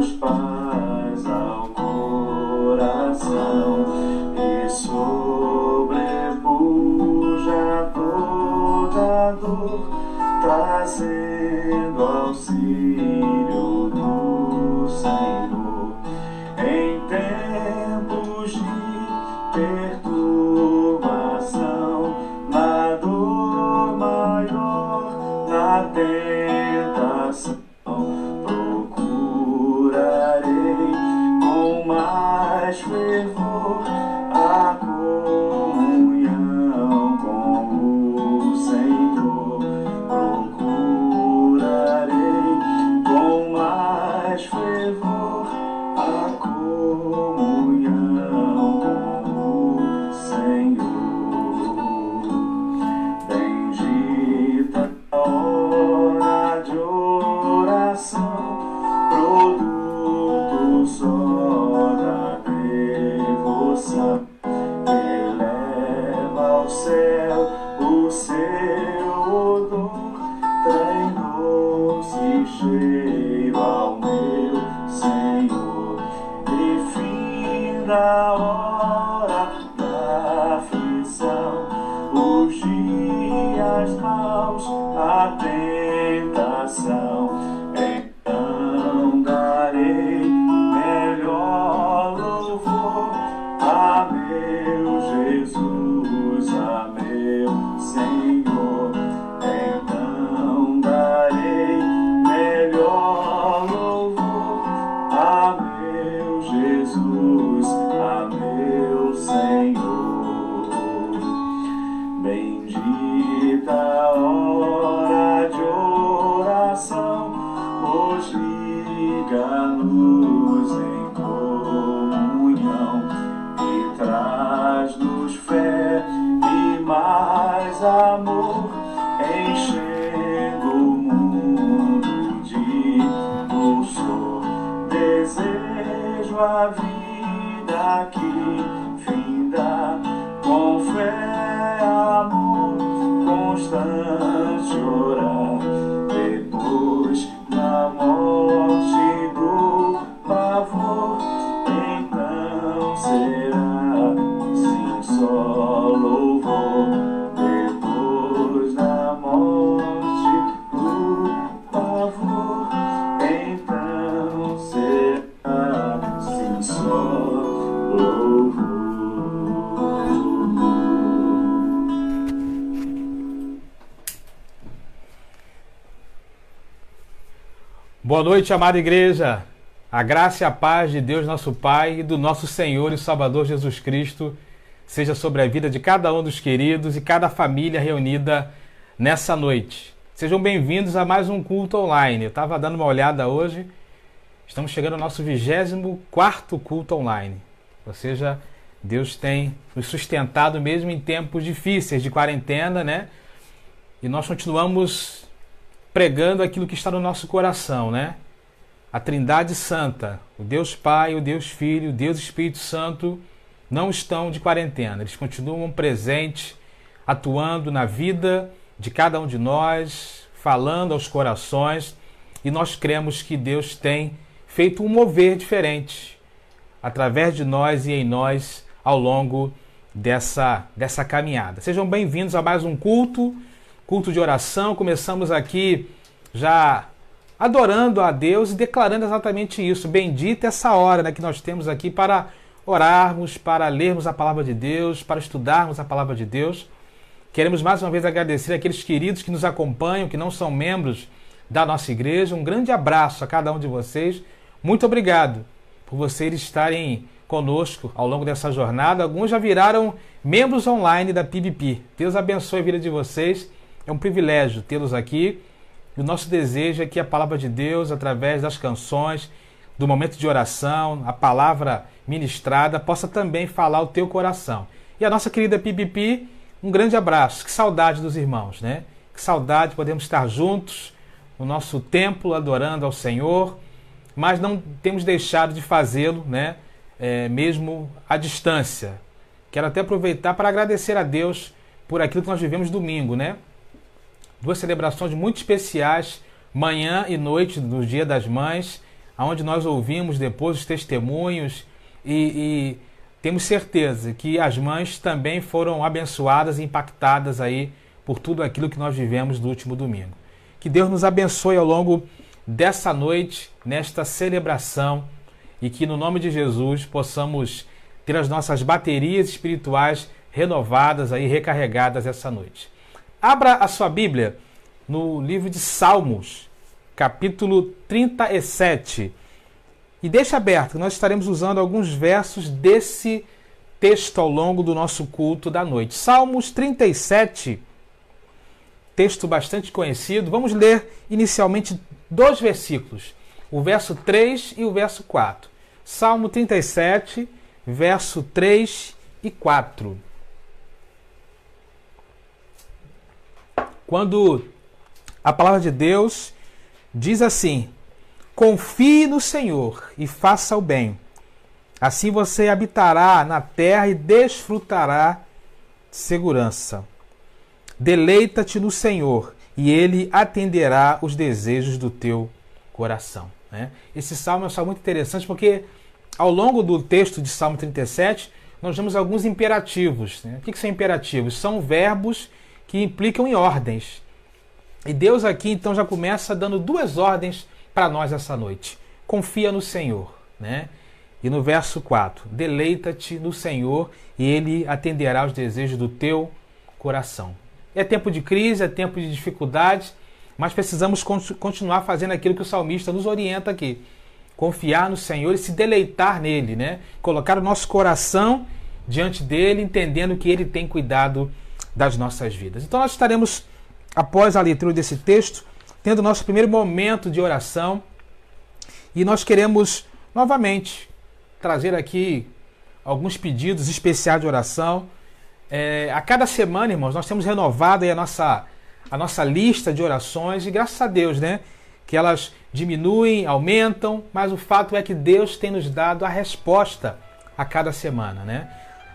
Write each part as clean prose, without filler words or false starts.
traz-nos paz ao coração e sobrepuja toda dor, trazendo auxílio do Senhor em tempos de perturbação, na dor maior, na tentação. Procurarei com mais fervor a comunhão com o Senhor. Procurarei com mais fervor a comunhão com o Senhor. Bendita a hora de oração, produto só da devoção, eleva ao céu o seu odor, trem doce cheiro ao meu Senhor. E fim da hora da aflição, os dias maus, a tentação, então darei melhor louvor a meu Jesus, a meu Senhor. Então darei melhor louvor a meu Jesus, a meu Senhor. Bendita a hora de oração, pois liga-nos em comunhão e traz-nos fé e mais amor, enchendo o mundo de dulçor. Desejo a vida que finda com fé, amor, constante orar, depois da morte do pavor, então será sim só louvor. Depois da morte do pavor, então será sim só louvor. Boa noite, amada igreja. A graça e a paz de Deus, nosso Pai, e do nosso Senhor e Salvador Jesus Cristo seja sobre a vida de cada um dos queridos e cada família reunida nessa noite. Sejam bem-vindos a mais um culto online. Eu estava dando uma olhada hoje, estamos chegando ao nosso 24º culto online. Ou seja, Deus tem nos sustentado mesmo em tempos difíceis de quarentena, né? E nós continuamos pregando aquilo que está no nosso coração, né? A Trindade Santa, o Deus Pai, o Deus Filho, o Deus Espírito Santo não estão de quarentena. Eles continuam presentes, atuando na vida de cada um de nós, falando aos corações, e nós cremos que Deus tem feito um mover diferente através de nós e em nós ao longo dessa caminhada. Sejam bem-vindos a mais um culto de oração. Começamos aqui já adorando a Deus e declarando exatamente isso. Bendita essa hora, né, que nós temos aqui para orarmos, para lermos a palavra de Deus, para estudarmos a palavra de Deus. Queremos mais uma vez agradecer aqueles queridos que nos acompanham, que não são membros da nossa igreja. Um grande abraço a cada um de vocês. Muito obrigado por vocês estarem conosco ao longo dessa jornada. Alguns já viraram membros online da PIBP. Deus abençoe a vida de vocês. É um privilégio tê-los aqui. E o nosso desejo é que a palavra de Deus, através das canções, do momento de oração, a palavra ministrada, possa também falar o teu coração. E a nossa querida PIBP, um grande abraço. Que saudade dos irmãos, né? Que saudade de podermos estar juntos no nosso templo, adorando ao Senhor, mas não temos deixado de fazê-lo, né? Mesmo à distância. Quero até aproveitar para agradecer a Deus por aquilo que nós vivemos domingo, né? 2 celebrações muito especiais, manhã e noite do Dia das Mães, onde nós ouvimos depois os testemunhos e temos certeza que as mães também foram abençoadas e impactadas aí por tudo aquilo que nós vivemos no último domingo. Que Deus nos abençoe ao longo dessa noite, nesta celebração, e que no nome de Jesus possamos ter as nossas baterias espirituais renovadas aí, recarregadas essa noite. Abra a sua Bíblia no livro de Salmos, capítulo 37. E deixa aberto, nós estaremos usando alguns versos desse texto ao longo do nosso culto da noite. Salmos 37, texto bastante conhecido. Vamos ler inicialmente 2 versículos, o verso 3 e o verso 4. Salmo 37, verso 3 e 4. Quando a palavra de Deus diz assim: confie no Senhor e faça o bem. Assim você habitará na terra e desfrutará de segurança. Deleita-te no Senhor e Ele atenderá os desejos do teu coração. Esse salmo é um salmo muito interessante porque ao longo do texto de Salmo 37 nós vemos alguns imperativos. O que são imperativos? São verbos que implicam em ordens. E Deus aqui então já começa dando 2 ordens para nós essa noite. Confia no Senhor. E no verso 4, deleita-te no Senhor e Ele atenderá os desejos do teu coração. É tempo de crise, é tempo de dificuldades, mas precisamos continuar fazendo aquilo que o salmista nos orienta aqui. Confiar no Senhor e se deleitar nele, Colocar o nosso coração diante dele, entendendo que ele tem cuidado das nossas vidas. Então nós estaremos, após a leitura desse texto, tendo o nosso primeiro momento de oração, e nós queremos novamente trazer aqui alguns pedidos especiais de oração. A cada semana, irmãos, nós temos renovado aí a nossa lista de orações, e graças a Deus, que elas diminuem, aumentam, mas o fato é que Deus tem nos dado a resposta a cada semana,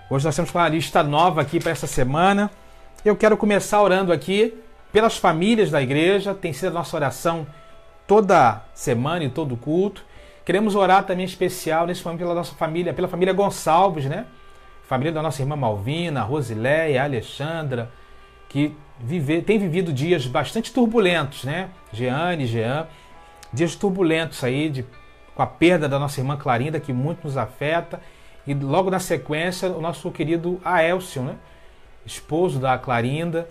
Hoje nós temos uma lista nova aqui para essa semana. Eu quero começar orando aqui pelas famílias da igreja, tem sido a nossa oração toda semana e todo culto. Queremos orar também em especial nesse momento pela nossa família, pela família Gonçalves, Família da nossa irmã Malvina, Rosileia, Alexandra, que tem vivido dias bastante turbulentos, Jeane, Jean, dias turbulentos aí, com a perda da nossa irmã Clarinda, que muito nos afeta, e logo na sequência o nosso querido Aelcio, esposo da Clarinda.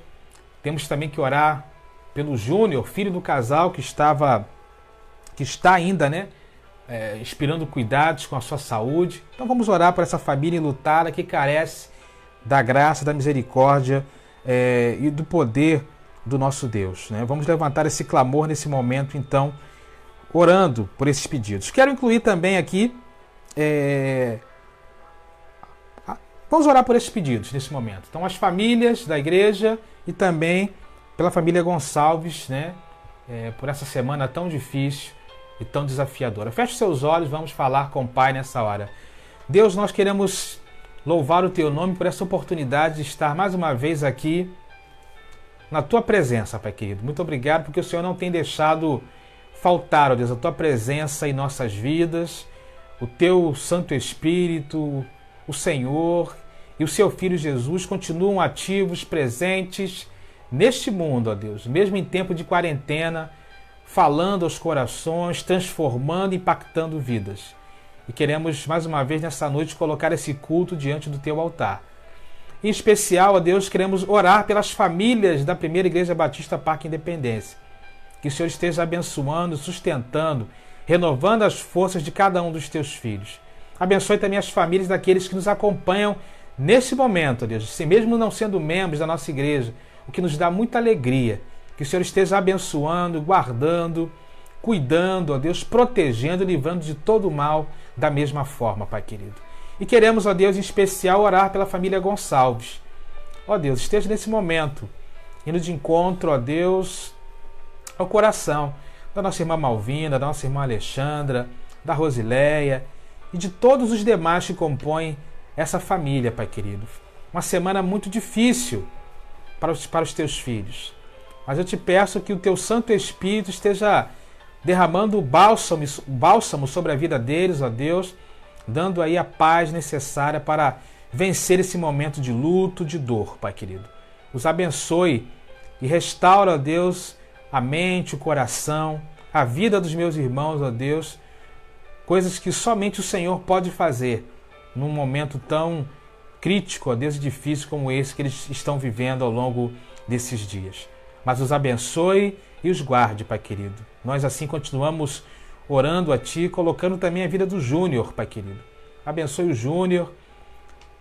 Temos também que orar pelo Júnior, filho do casal, que está ainda, esperando cuidados com a sua saúde. Então vamos orar por essa família enlutada que carece da graça, da misericórdia e do poder do nosso Deus. Vamos levantar esse clamor nesse momento, então, orando por esses pedidos. Quero incluir também aqui, vamos orar por esses pedidos nesse momento. Então, as famílias da igreja e também pela família Gonçalves, por essa semana tão difícil e tão desafiadora. Feche seus olhos, vamos falar com o Pai nessa hora. Deus, nós queremos louvar o Teu nome por essa oportunidade de estar mais uma vez aqui na Tua presença, Pai querido. Muito obrigado porque o Senhor não tem deixado faltar, ó Deus, a Tua presença em nossas vidas, o Teu Santo Espírito, o Senhor e o Seu Filho Jesus continuam ativos, presentes neste mundo, ó Deus, mesmo em tempo de quarentena, falando aos corações, transformando, impactando vidas. E queremos, mais uma vez, nessa noite, colocar esse culto diante do Teu altar. Em especial, ó Deus, queremos orar pelas famílias da Primeira Igreja Batista Parque Independência. Que o Senhor esteja abençoando, sustentando, renovando as forças de cada um dos Teus filhos. Abençoe também as famílias daqueles que nos acompanham nesse momento, ó Deus, se mesmo não sendo membros da nossa igreja, o que nos dá muita alegria. Que o Senhor esteja abençoando, guardando, cuidando, ó Deus, protegendo e livrando de todo o mal da mesma forma, Pai querido. E queremos, ó Deus, em especial orar pela família Gonçalves. Ó Deus, esteja nesse momento, indo de encontro, ó Deus, ao coração da nossa irmã Malvina, da nossa irmã Alexandra, da Rosileia e de todos os demais que compõem essa família, Pai querido. Uma semana muito difícil para os Teus filhos. Mas eu te peço que o Teu Santo Espírito esteja derramando o bálsamo sobre a vida deles, ó Deus, dando aí a paz necessária para vencer esse momento de luto, de dor, Pai querido. Os abençoe e restaura, ó Deus, a mente, o coração, a vida dos meus irmãos, ó Deus, coisas que somente o Senhor pode fazer num momento tão crítico, ó Deus, e difícil como esse que eles estão vivendo ao longo desses dias. Mas os abençoe e os guarde, Pai querido. Nós assim continuamos orando a Ti, colocando também a vida do Júnior, Pai querido. Abençoe o Júnior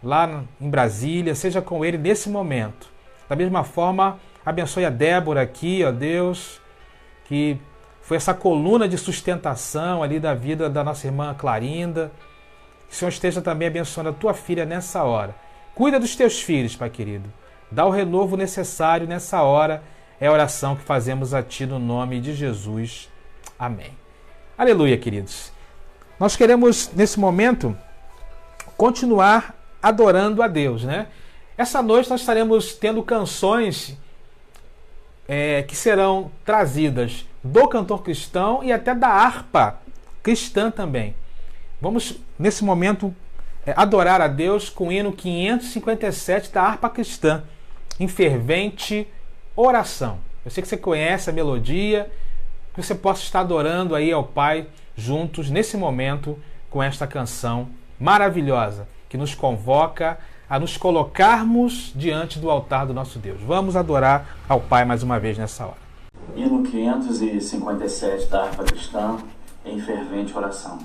lá em Brasília, seja com ele nesse momento. Da mesma forma, abençoe a Débora aqui, ó Deus, que foi essa coluna de sustentação ali da vida da nossa irmã Clarinda. Que o Senhor esteja também abençoando a tua filha nessa hora. Cuida dos teus filhos, Pai querido. Dá o renovo necessário nessa hora. É a oração que fazemos a Ti no nome de Jesus. Amém. Aleluia, queridos. Nós queremos, nesse momento, continuar adorando a Deus, né? Essa noite nós estaremos tendo canções que serão trazidas do cantor cristão e até da harpa cristã também. Vamos, nesse momento, adorar a Deus com o hino 557 da harpa cristã, em fervente oração. Eu sei que você conhece a melodia, que você possa estar adorando aí ao Pai juntos nesse momento com esta canção maravilhosa que nos convoca a nos colocarmos diante do altar do nosso Deus. Vamos adorar ao Pai mais uma vez nessa hora. Hino 557 da harpa cristã, em fervente oração.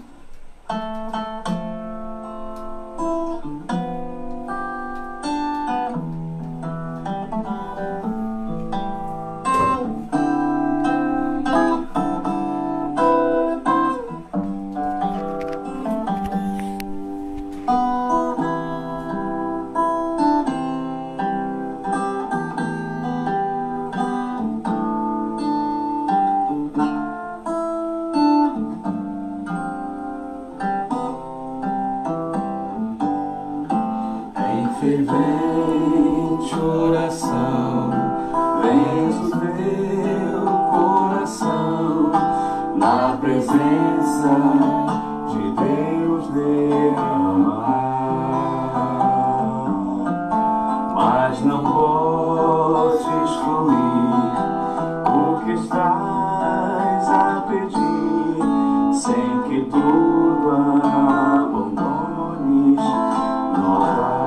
Fervente oração, vens o teu coração na presença de Deus derramar, mas não podes fluir o que estás a pedir, sem que tudo abandones no altar.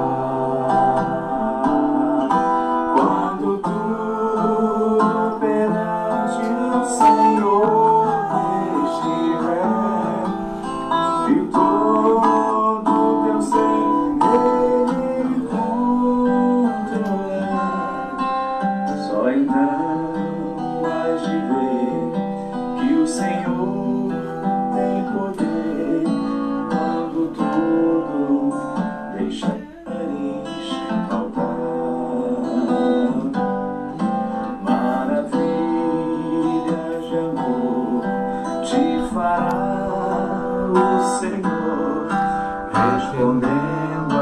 Respondendo a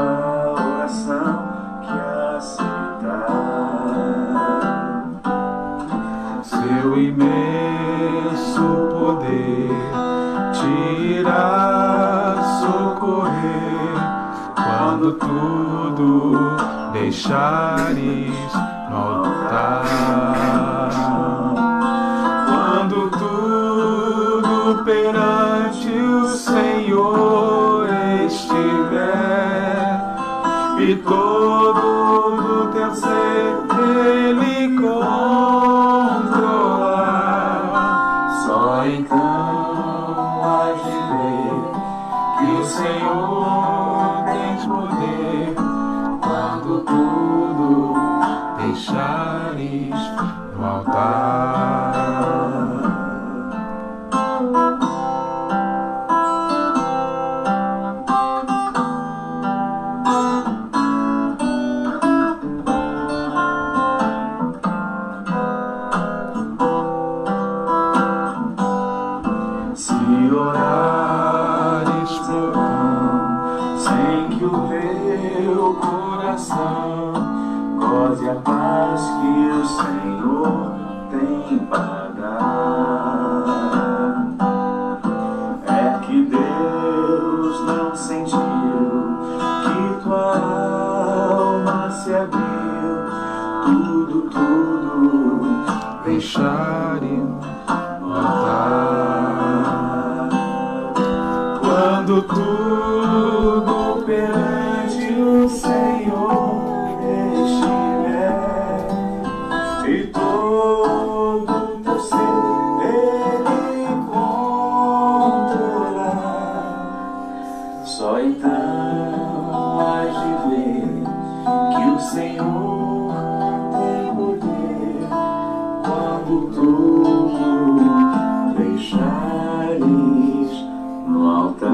oração que aceitar, seu imenso poder te irá socorrer quando tudo deixares no altar, quando tudo perante o Senhor estiver e todo o teu ser Ele controlar, só então hás de ver que o Senhor tem poder quando tudo deixares no altar. Goze a paz que o Senhor tem para dar. deixarem no altar. Quando tudo perante o Senhor estiver e todo teu ser Ele controlar, só então has de ver que o Senhor tem poder quando tudo deixares no altar.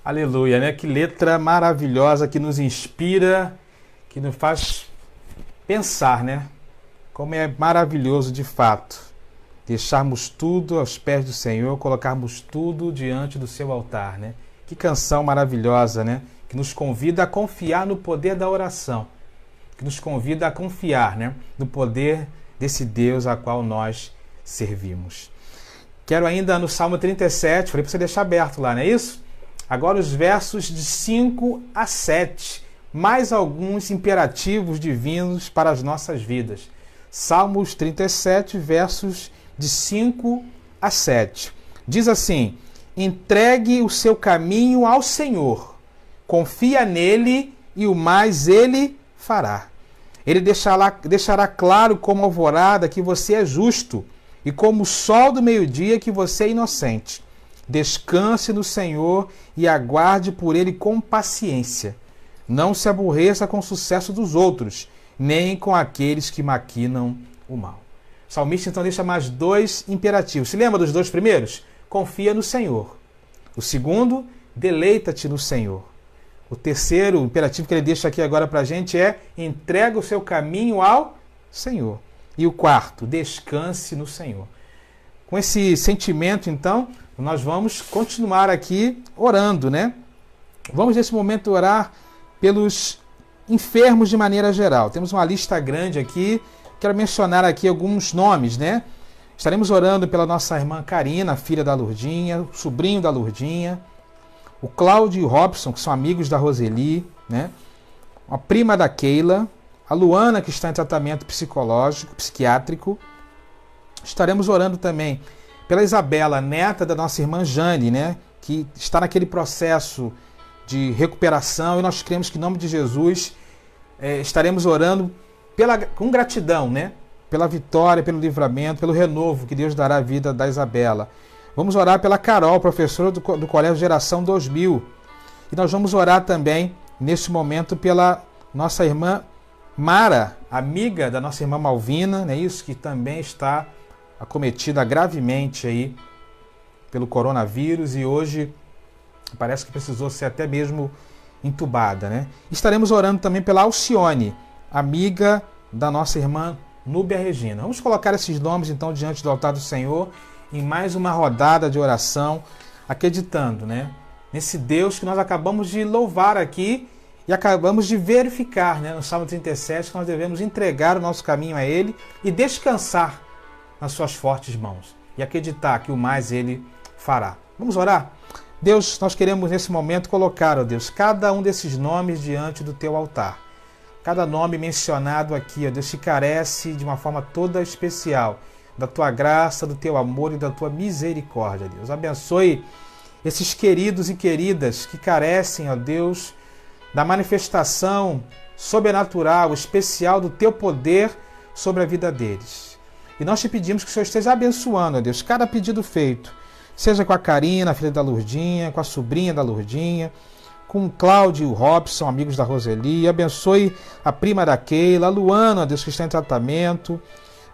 Aleluia, né? Que letra maravilhosa que nos inspira, que nos faz pensar, né? Como é maravilhoso de fato deixarmos tudo aos pés do Senhor, colocarmos tudo diante do seu altar, né? Que canção maravilhosa, né? Que nos convida a confiar no poder da oração, que nos convida a confiar, né? No poder desse Deus a qual nós servimos. Quero ainda no Salmo 37, falei para você deixar aberto lá, não é isso? Agora os versos de 5 a 7, mais alguns imperativos divinos para as nossas vidas. Salmos 37, versos de 5 a 7. Diz assim: entregue o seu caminho ao Senhor, confia nele e o mais ele fará. Ele deixará claro como alvorada que você é justo e como o sol do meio-dia que você é inocente. Descanse no Senhor e aguarde por ele com paciência. Não se aborreça com o sucesso dos outros, nem com aqueles que maquinam o mal. O salmista então deixa mais dois imperativos. Se lembra dos dois primeiros? Confia no Senhor. O segundo, deleita-te no Senhor. O terceiro imperativo que ele deixa aqui agora para a gente é: entrega o seu caminho ao Senhor. E o quarto, descanse no Senhor. Com esse sentimento, então, nós vamos continuar aqui orando, né? Vamos nesse momento orar pelos enfermos de maneira geral. Temos uma lista grande aqui. Quero mencionar aqui alguns nomes, né? Estaremos orando pela nossa irmã Karina, filha da Lourdinha, o sobrinho da Lourdinha, o Cláudio e o Robson, que são amigos da Roseli, né? A prima da Keila, a Luana, que está em tratamento psicológico, psiquiátrico. Estaremos orando também pela Isabela, neta da nossa irmã Jane, né? Que está naquele processo de recuperação, e nós cremos que em nome de Jesus estaremos orando com gratidão, né? Pela vitória, pelo livramento, pelo renovo que Deus dará à vida da Isabela. Vamos orar pela Carol, professora do Colégio Geração 2000. E nós vamos orar também, neste momento, pela nossa irmã Mara, amiga da nossa irmã Malvina, né? Isso, que também está acometida gravemente aí pelo coronavírus e hoje parece que precisou ser até mesmo entubada, né? Estaremos orando também pela Alcione, amiga da nossa irmã Núbia Regina. Vamos colocar esses nomes então diante do altar do Senhor em mais uma rodada de oração, acreditando, né? Nesse Deus que nós acabamos de louvar aqui e acabamos de verificar, né? No Salmo 37, que nós devemos entregar o nosso caminho a Ele e descansar nas suas fortes mãos e acreditar que o mais Ele fará. Vamos orar? Deus, nós queremos nesse momento colocar, ó Deus, cada um desses nomes diante do Teu altar. Cada nome mencionado aqui, ó Deus, que carece de uma forma toda especial da Tua graça, do Teu amor e da Tua misericórdia, Deus. Abençoe esses queridos e queridas que carecem, ó Deus, da manifestação sobrenatural, especial do Teu poder sobre a vida deles. E nós te pedimos que o Senhor esteja abençoando, ó Deus, cada pedido feito, seja com a Karina, filha da Lourdinha, com a sobrinha da Lourdinha, com o Cláudio e o Robson, amigos da Roseli. Abençoe a prima da Keila, a Luana, ó Deus, que está em tratamento.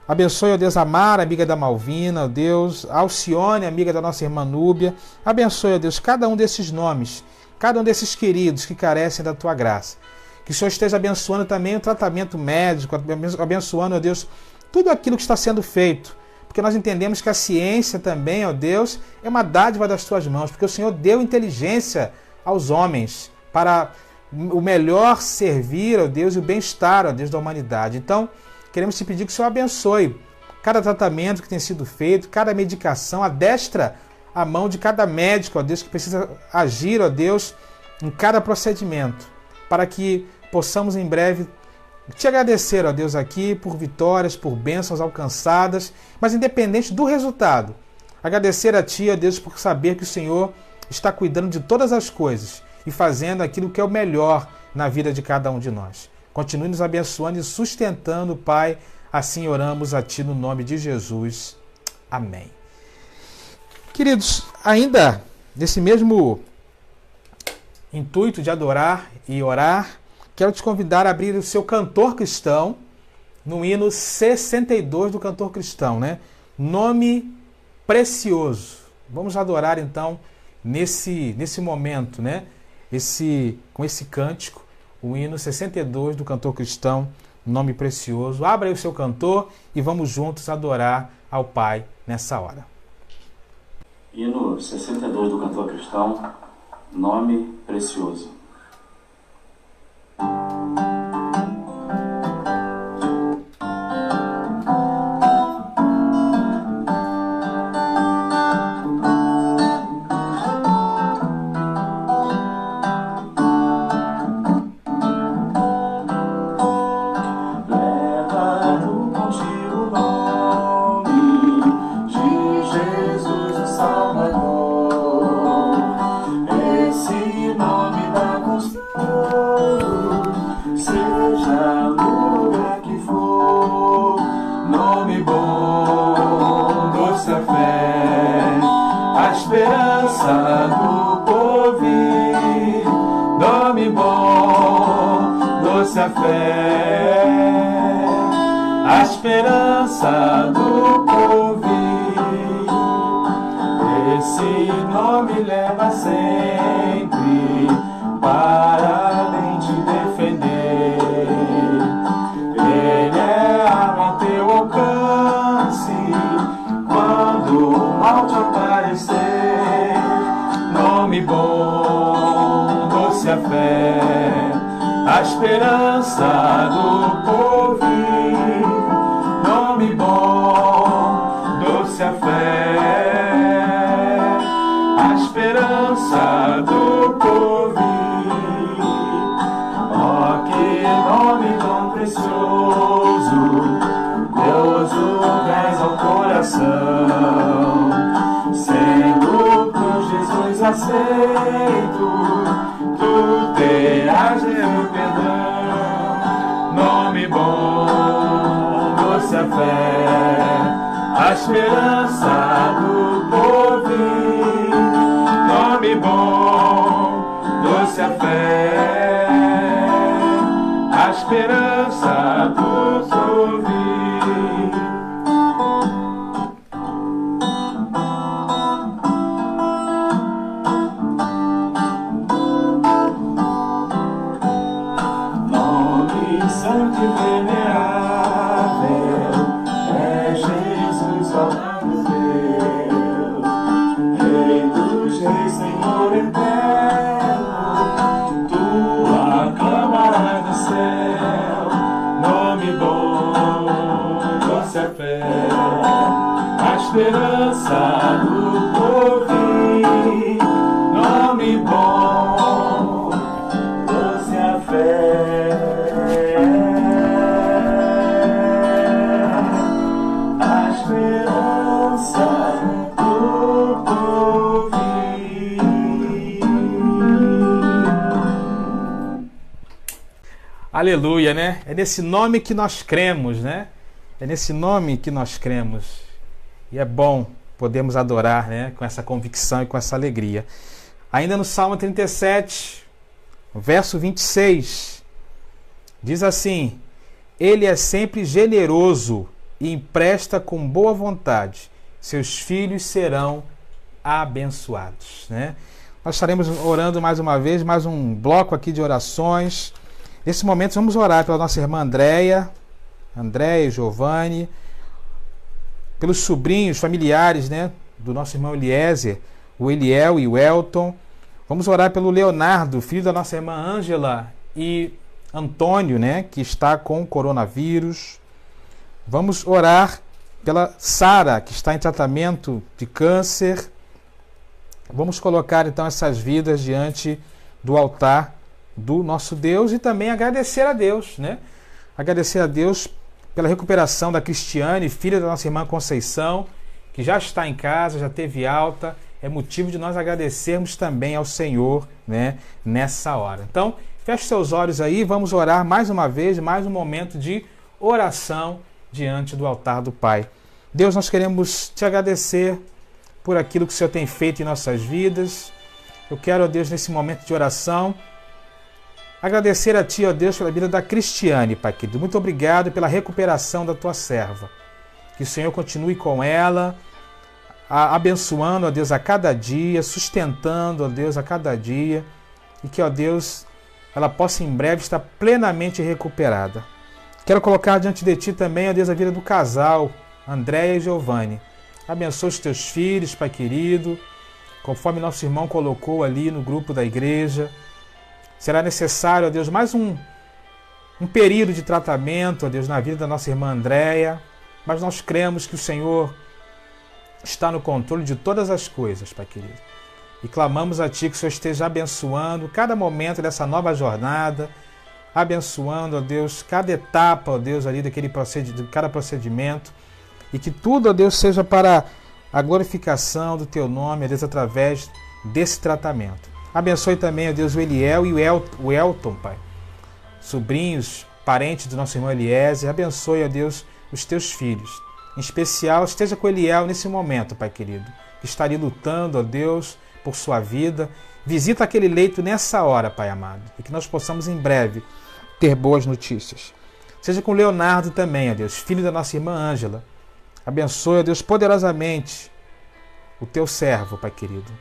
Abençoe, ó Deus, a Mara, amiga da Malvina, ó Deus, a Alcione, amiga da nossa irmã Núbia. Abençoe, ó Deus, cada um desses nomes, cada um desses queridos que carecem da Tua graça. Que o Senhor esteja abençoando também o tratamento médico, abençoando, ó Deus, tudo aquilo que está sendo feito, porque nós entendemos que a ciência também, ó Deus, é uma dádiva das Tuas mãos, porque o Senhor deu inteligência aos homens para o melhor servir, ó Deus, e o bem-estar, ó Deus, da humanidade. Então, queremos te pedir que o Senhor abençoe cada tratamento que tem sido feito, cada medicação, adestra a mão de cada médico, ó Deus, que precisa agir, ó Deus, em cada procedimento, para que possamos em breve te agradecer, ó Deus, aqui por vitórias, por bênçãos alcançadas, mas independente do resultado, agradecer a Ti, ó Deus, por saber que o Senhor está cuidando de todas as coisas e fazendo aquilo que é o melhor na vida de cada um de nós. Continue nos abençoando e sustentando, Pai. Assim oramos a Ti no nome de Jesus. Amém. Queridos, ainda nesse mesmo intuito de adorar e orar, quero te convidar a abrir o seu cantor cristão no hino 62 do cantor cristão, né? Nome precioso. Vamos adorar então nesse momento, né? Com esse cântico, o hino 62 do cantor cristão, Nome precioso. Abra aí o seu cantor e vamos juntos adorar ao Pai nessa hora. Hino 62 do cantor cristão, Nome precioso. A fé, a esperança do porvir. Esse nome leva sempre para além de defender. Ele é arma em teu alcance quando o mal te aparecer. Nome bom, doce a fé, a esperança do porvir. Nome bom, doce a fé, a esperança do porvir. Oh, que nome tão precioso, Deus o traz ao coração. Sendo por Jesus aceito, tu terás meu perdão. Nome bom, doce a fé, a esperança do porvir. Nome bom, doce a fé, a esperança do porvir. Esperança do porvir, nome bom, doce a fé, a esperança do porvir. Aleluia, né? É nesse nome que nós cremos, né? É nesse nome que nós cremos. E é bom podermos adorar, né, com essa convicção e com essa alegria. Ainda no Salmo 37, verso 26, diz assim: Ele é sempre generoso e empresta com boa vontade. Seus filhos serão abençoados. Né? Nós estaremos orando mais uma vez, mais um bloco aqui de orações. Nesse momento vamos orar pela nossa irmã Andréia e Giovanni, pelos sobrinhos, familiares, né, do nosso irmão Eliezer, o Eliel e o Elton. Vamos orar pelo Leonardo, filho da nossa irmã Ângela, e Antônio, né, que está com coronavírus. Vamos orar pela Sara, que está em tratamento de câncer. vamos colocar então essas vidas diante do altar do nosso Deus e também agradecer a Deus, né? Agradecer a Deus pela recuperação da Cristiane, filha da nossa irmã Conceição, que já está em casa, já teve alta. É motivo de nós agradecermos também ao Senhor, né, nessa hora. Então, feche seus olhos aí, vamos orar mais uma vez, mais um momento de oração diante do altar do Pai. Deus, nós queremos te agradecer por aquilo que o Senhor tem feito em nossas vidas. Eu quero, ó Deus, nesse momento de oração, agradecer a Ti, ó Deus, pela vida da Cristiane, Pai querido. Muito obrigado pela recuperação da Tua serva. Que o Senhor continue com ela, abençoando, ó Deus, a cada dia, sustentando, ó Deus, a cada dia, e que, ó Deus, ela possa em breve estar plenamente recuperada. Quero colocar diante de Ti também, ó Deus, a vida do casal, Andréia e Giovanni. Abençoa os Teus filhos, Pai querido, conforme nosso irmão colocou ali no grupo da igreja. Será necessário, ó Deus, mais um período de tratamento, ó Deus, na vida da nossa irmã Andréia, mas nós cremos que o Senhor está no controle de todas as coisas, Pai querido. E clamamos a Ti que o Senhor esteja abençoando cada momento dessa nova jornada, abençoando, ó Deus, cada etapa, ó Deus, ali de cada procedimento, e que tudo, ó Deus, seja para a glorificação do Teu nome, ó Deus, através desse tratamento. Abençoe também, ó Deus, o Eliel e o Elton, Pai, sobrinhos, parentes do nosso irmão Eliezer. Abençoe, ó Deus, os Teus filhos. Em especial, esteja com Eliel nesse momento, Pai querido, que está ali lutando, ó Deus, por sua vida. Visita aquele leito nessa hora, Pai amado, e que nós possamos em breve ter boas notícias. Seja com Leonardo também, ó Deus, filho da nossa irmã Ângela. Abençoe, ó Deus, poderosamente o Teu servo, Pai querido.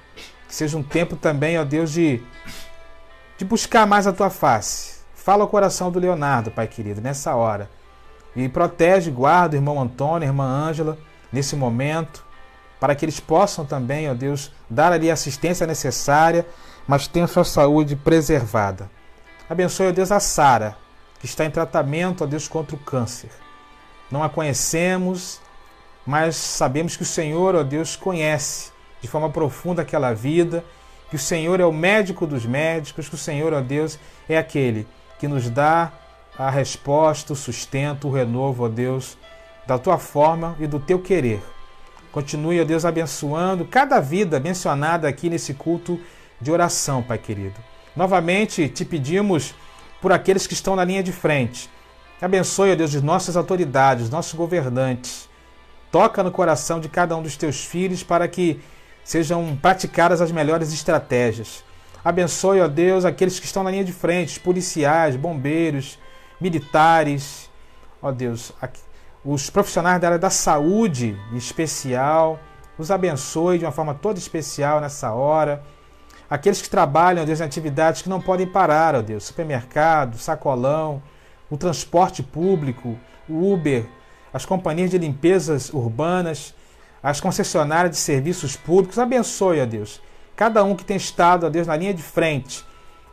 Que seja um tempo também, ó Deus, de buscar mais a Tua face. Fala ao coração do Leonardo, Pai querido, nessa hora. E protege, guarda o irmão Antônio, a irmã Ângela, nesse momento, para que eles possam também, ó Deus, dar ali a assistência necessária, mas tenham sua saúde preservada. Abençoe, ó Deus, a Sara, que está em tratamento, ó Deus, contra o câncer. Não a conhecemos, mas sabemos que o Senhor, ó Deus, conhece de forma profunda aquela vida, que o Senhor é o médico dos médicos, que o Senhor, ó Deus, é aquele que nos dá a resposta, o sustento, o renovo, ó Deus, da Tua forma e do Teu querer. Continue, ó Deus, abençoando cada vida mencionada aqui nesse culto de oração, Pai querido. Novamente, Te pedimos por aqueles que estão na linha de frente. Abençoe, ó Deus, as nossas autoridades, nossos governantes. Toca no coração de cada um dos Teus filhos para que sejam praticadas as melhores estratégias. Abençoe, ó Deus, aqueles que estão na linha de frente, os policiais, bombeiros, militares, ó Deus, os profissionais da área da saúde em especial, os abençoe de uma forma toda especial nessa hora. Aqueles que trabalham, ó Deus, em atividades que não podem parar, ó Deus, supermercado, sacolão, o transporte público, o Uber, as companhias de limpezas urbanas, as concessionárias de serviços públicos. Abençoe, ó Deus, cada um que tem estado, ó Deus, na linha de frente,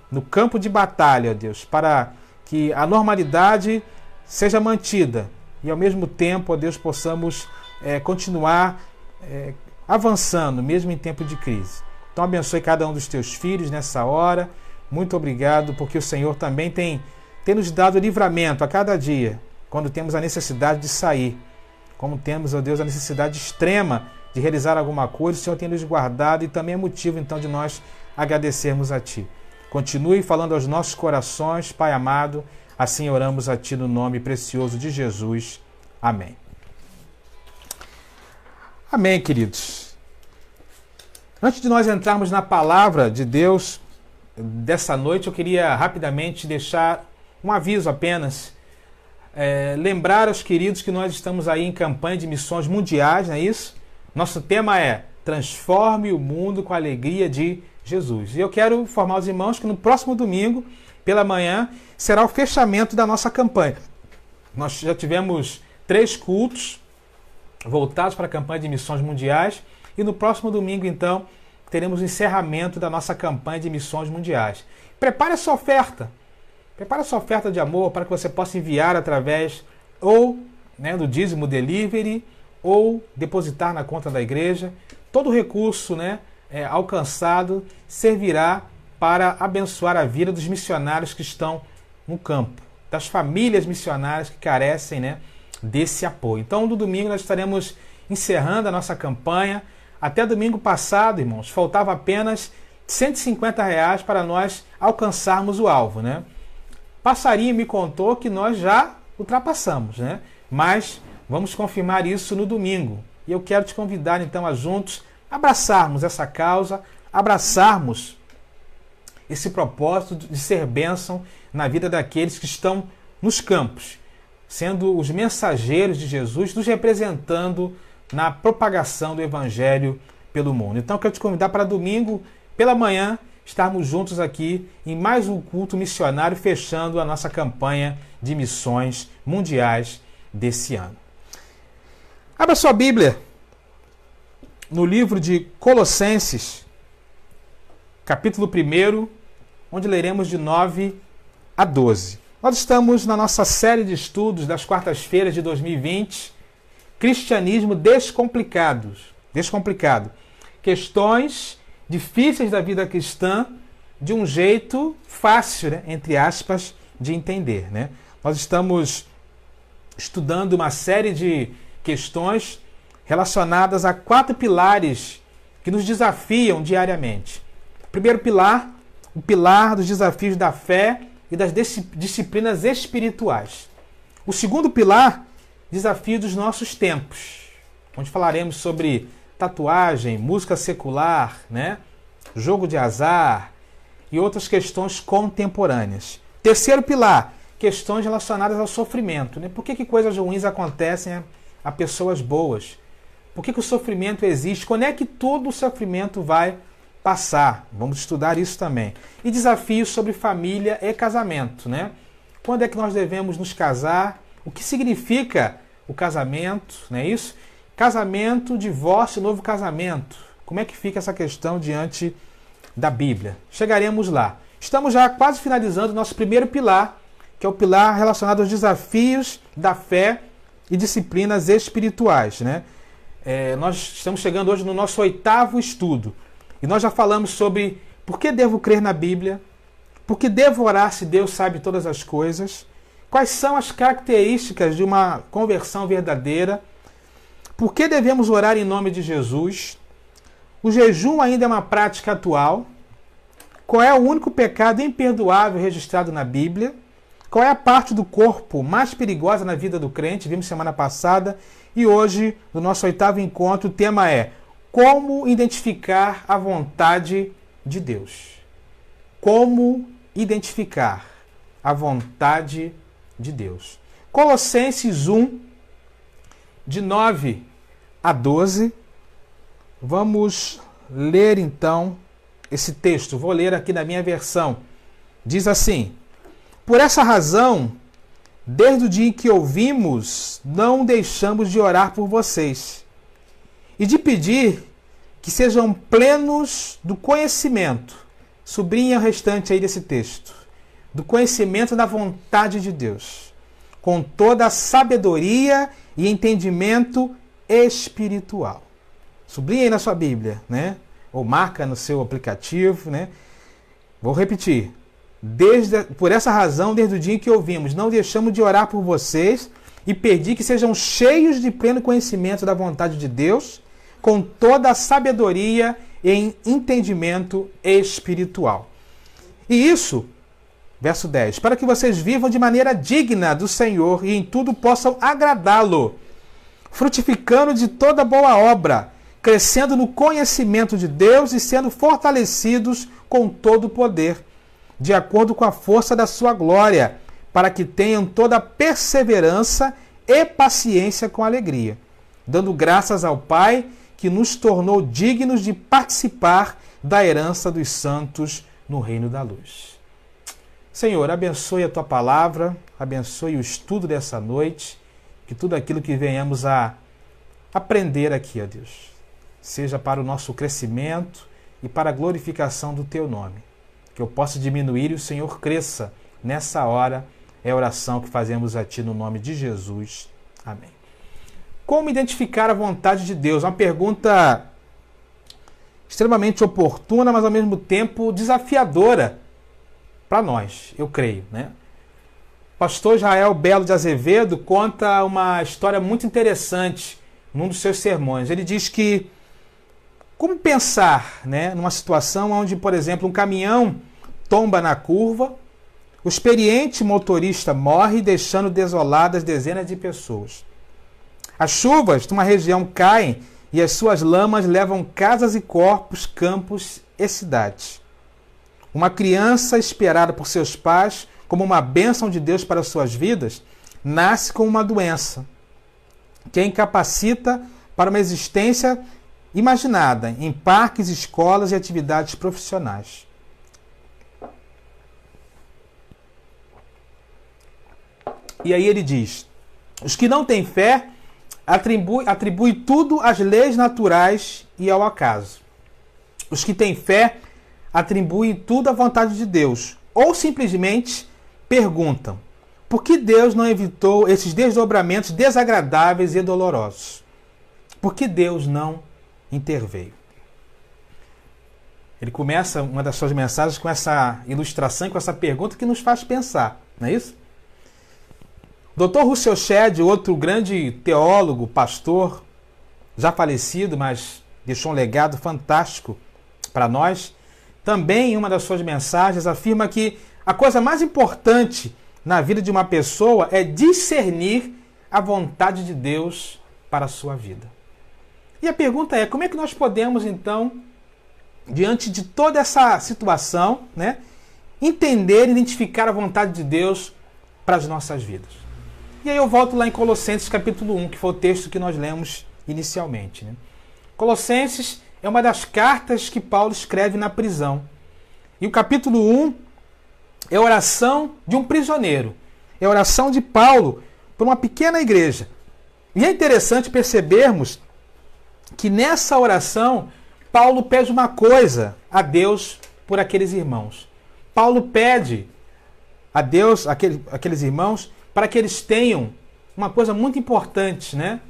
no campo de batalha, ó Deus, para que a normalidade seja mantida e, ao mesmo tempo, ó Deus, possamos continuar avançando, mesmo em tempo de crise. Então, abençoe cada um dos Teus filhos nessa hora. Muito obrigado, porque o Senhor também tem nos dado livramento a cada dia, quando temos a necessidade de sair. Como temos, ó Deus, a necessidade extrema de realizar alguma coisa, o Senhor tem nos guardado e também é motivo, então, de nós agradecermos a Ti. Continue falando aos nossos corações, Pai amado, assim oramos a Ti no nome precioso de Jesus. Amém. Amém, queridos. Antes de nós entrarmos na palavra de Deus dessa noite, eu queria rapidamente deixar um aviso apenas. Lembrar aos queridos que nós estamos aí em campanha de missões mundiais, não é isso? Nosso tema é Transforme o Mundo com a Alegria de Jesus. E eu quero informar os irmãos que no próximo domingo, pela manhã, será o fechamento da nossa campanha. Nós já tivemos 3 cultos voltados para a campanha de missões mundiais e no próximo domingo, então, teremos o encerramento da nossa campanha de missões mundiais. Prepare a sua oferta. Prepare a sua oferta de amor para que você possa enviar através ou do dízimo delivery ou depositar na conta da igreja. Todo o recurso alcançado servirá para abençoar a vida dos missionários que estão no campo, das famílias missionárias que carecem, né, desse apoio. Então, no domingo nós estaremos encerrando a nossa campanha. Até domingo passado, irmãos, faltava apenas R$150 para nós alcançarmos o alvo, né? Passarinho me contou que nós já ultrapassamos, né? Mas vamos confirmar isso no domingo. E eu quero te convidar, então, a juntos abraçarmos essa causa, abraçarmos esse propósito de ser bênção na vida daqueles que estão nos campos, sendo os mensageiros de Jesus, nos representando na propagação do Evangelho pelo mundo. Então, eu quero te convidar para domingo, pela manhã, estarmos juntos aqui em mais um culto missionário, fechando a nossa campanha de missões mundiais desse ano. Abra sua Bíblia no livro de Colossenses, capítulo 1, onde leremos de 9 a 12. Nós estamos na nossa série de estudos das quartas-feiras de 2020, Cristianismo Descomplicado. Questões difíceis da vida cristã de um jeito fácil, né, entre aspas, de entender, né? Nós estamos estudando uma série de questões relacionadas a 4 pilares que nos desafiam diariamente. O primeiro pilar, o pilar dos desafios da fé e das disciplinas espirituais. O segundo pilar, desafio dos nossos tempos, onde falaremos sobre tatuagem, música secular, né? Jogo de azar e outras questões contemporâneas. Terceiro pilar, questões relacionadas ao sofrimento, né? Por que coisas ruins acontecem a pessoas boas? Por que o sofrimento existe? Quando é que todo o sofrimento vai passar? Vamos estudar isso também. E desafios sobre família e casamento, né? Quando é que nós devemos nos casar? O que significa o casamento, não é isso? Casamento, divórcio, novo casamento. Como é que fica essa questão diante da Bíblia? Chegaremos lá. Estamos já quase finalizando o nosso primeiro pilar, que é o pilar relacionado aos desafios da fé e disciplinas espirituais, né? Nós estamos chegando hoje no nosso 8º estudo. E nós já falamos sobre por que devo crer na Bíblia, por que devo orar se Deus sabe todas as coisas, quais são as características de uma conversão verdadeira, por que devemos orar em nome de Jesus, o jejum ainda é uma prática atual, qual é o único pecado imperdoável registrado na Bíblia, qual é a parte do corpo mais perigosa na vida do crente, vimos semana passada, e hoje, no nosso 8º encontro, o tema é como identificar a vontade de Deus. Como identificar a vontade de Deus. Colossenses 1, de 9 a 12. Vamos ler então esse texto. Vou ler aqui na minha versão. Diz assim: por essa razão, desde o dia em que ouvimos, não deixamos de orar por vocês e de pedir que sejam plenos do conhecimento. Sublinha o restante aí desse texto. Do conhecimento da vontade de Deus, com toda a sabedoria e entendimento espiritual. Sublinha aí na sua Bíblia, né? Ou marca no seu aplicativo, né? Vou repetir. Por essa razão, desde o dia em que ouvimos, não deixamos de orar por vocês e pedir que sejam cheios de pleno conhecimento da vontade de Deus, com toda a sabedoria e entendimento espiritual. E isso, verso 10, para que vocês vivam de maneira digna do Senhor e em tudo possam agradá-lo, frutificando de toda boa obra, crescendo no conhecimento de Deus e sendo fortalecidos com todo o poder, de acordo com a força da sua glória, para que tenham toda a perseverança e paciência com alegria, dando graças ao Pai que nos tornou dignos de participar da herança dos santos no reino da luz. Senhor, abençoe a Tua palavra, abençoe o estudo dessa noite, que tudo aquilo que venhamos a aprender aqui, ó Deus, seja para o nosso crescimento e para a glorificação do Teu nome. Que eu possa diminuir e o Senhor cresça nessa hora, é a oração que fazemos a Ti no nome de Jesus. Amém. Como identificar a vontade de Deus? Uma pergunta extremamente oportuna, mas ao mesmo tempo desafiadora para nós, eu creio, né? O pastor Israel Belo de Azevedo conta uma história muito interessante num dos seus sermões. Ele diz que como pensar, né, numa situação onde, por exemplo, um caminhão tomba na curva, o experiente motorista morre, deixando desoladas dezenas de pessoas. As chuvas de uma região caem e as suas lamas levam casas e corpos, campos e cidades. Uma criança esperada por seus pais como uma bênção de Deus para suas vidas, nasce com uma doença que a incapacita para uma existência imaginada em parques, escolas e atividades profissionais. E aí ele diz: os que não têm fé atribuem tudo às leis naturais e ao acaso. Os que têm fé atribuem tudo à vontade de Deus, ou simplesmente perguntam: por que Deus não evitou esses desdobramentos desagradáveis e dolorosos? Por que Deus não interveio? Ele começa uma das suas mensagens com essa ilustração, com essa pergunta que nos faz pensar, não é isso? Dr. Russell Shedd, outro grande teólogo, pastor, já falecido, mas deixou um legado fantástico para nós, também em uma das suas mensagens afirma que a coisa mais importante na vida de uma pessoa é discernir a vontade de Deus para a sua vida. E a pergunta é, como é que nós podemos, então, diante de toda essa situação, né, entender e identificar a vontade de Deus para as nossas vidas? E aí eu volto lá em Colossenses capítulo 1, que foi o texto que nós lemos inicialmente, né? Colossenses é uma das cartas que Paulo escreve na prisão. E o capítulo 1 é a oração de um prisioneiro. É a oração de Paulo por uma pequena igreja. E é interessante percebermos que nessa oração Paulo pede uma coisa a Deus por aqueles irmãos. Paulo pede a Deus, aqueles irmãos, para que eles tenham uma coisa muito importante, né,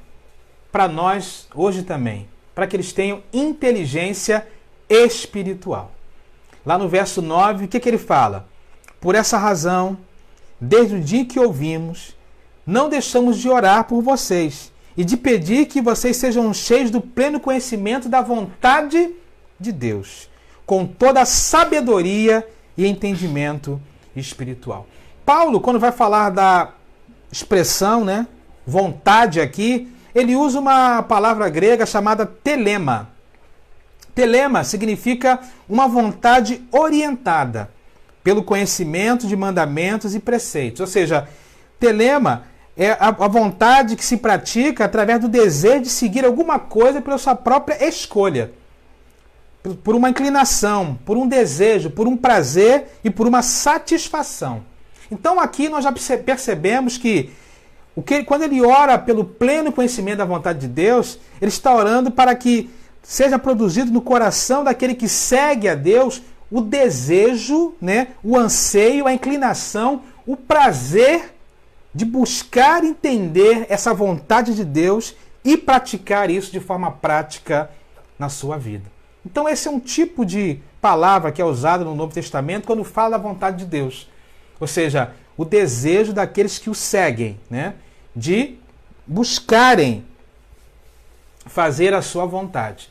para nós hoje também, para que eles tenham inteligência espiritual. Lá no verso 9, o que ele fala? Por essa razão, desde o dia que ouvimos, não deixamos de orar por vocês e de pedir que vocês sejam cheios do pleno conhecimento da vontade de Deus, com toda a sabedoria e entendimento espiritual. Paulo, quando vai falar da expressão, né, vontade aqui, ele usa uma palavra grega chamada telema. Telema significa uma vontade orientada pelo conhecimento de mandamentos e preceitos. Ou seja, telema é a vontade que se pratica através do desejo de seguir alguma coisa pela sua própria escolha. Por uma inclinação, por um desejo, por um prazer e por uma satisfação. Então aqui nós já percebemos que quando ele ora pelo pleno conhecimento da vontade de Deus, ele está orando para que seja produzido no coração daquele que segue a Deus o desejo, né, o anseio, a inclinação, o prazer de buscar entender essa vontade de Deus e praticar isso de forma prática na sua vida. Então esse é um tipo de palavra que é usada no Novo Testamento quando fala da vontade de Deus. Ou seja, o desejo daqueles que o seguem, né, de buscarem fazer a sua vontade.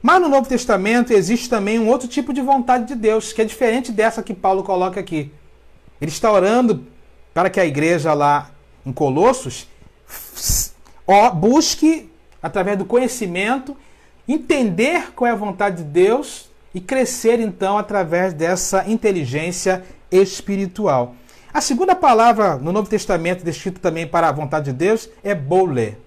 Mas no Novo Testamento existe também um outro tipo de vontade de Deus, que é diferente dessa que Paulo coloca aqui. Ele está orando para que a igreja lá em Colossos busque, através do conhecimento, entender qual é a vontade de Deus e crescer, então, através dessa inteligência espiritual. A segunda palavra no Novo Testamento descrita também para a vontade de Deus é bolé.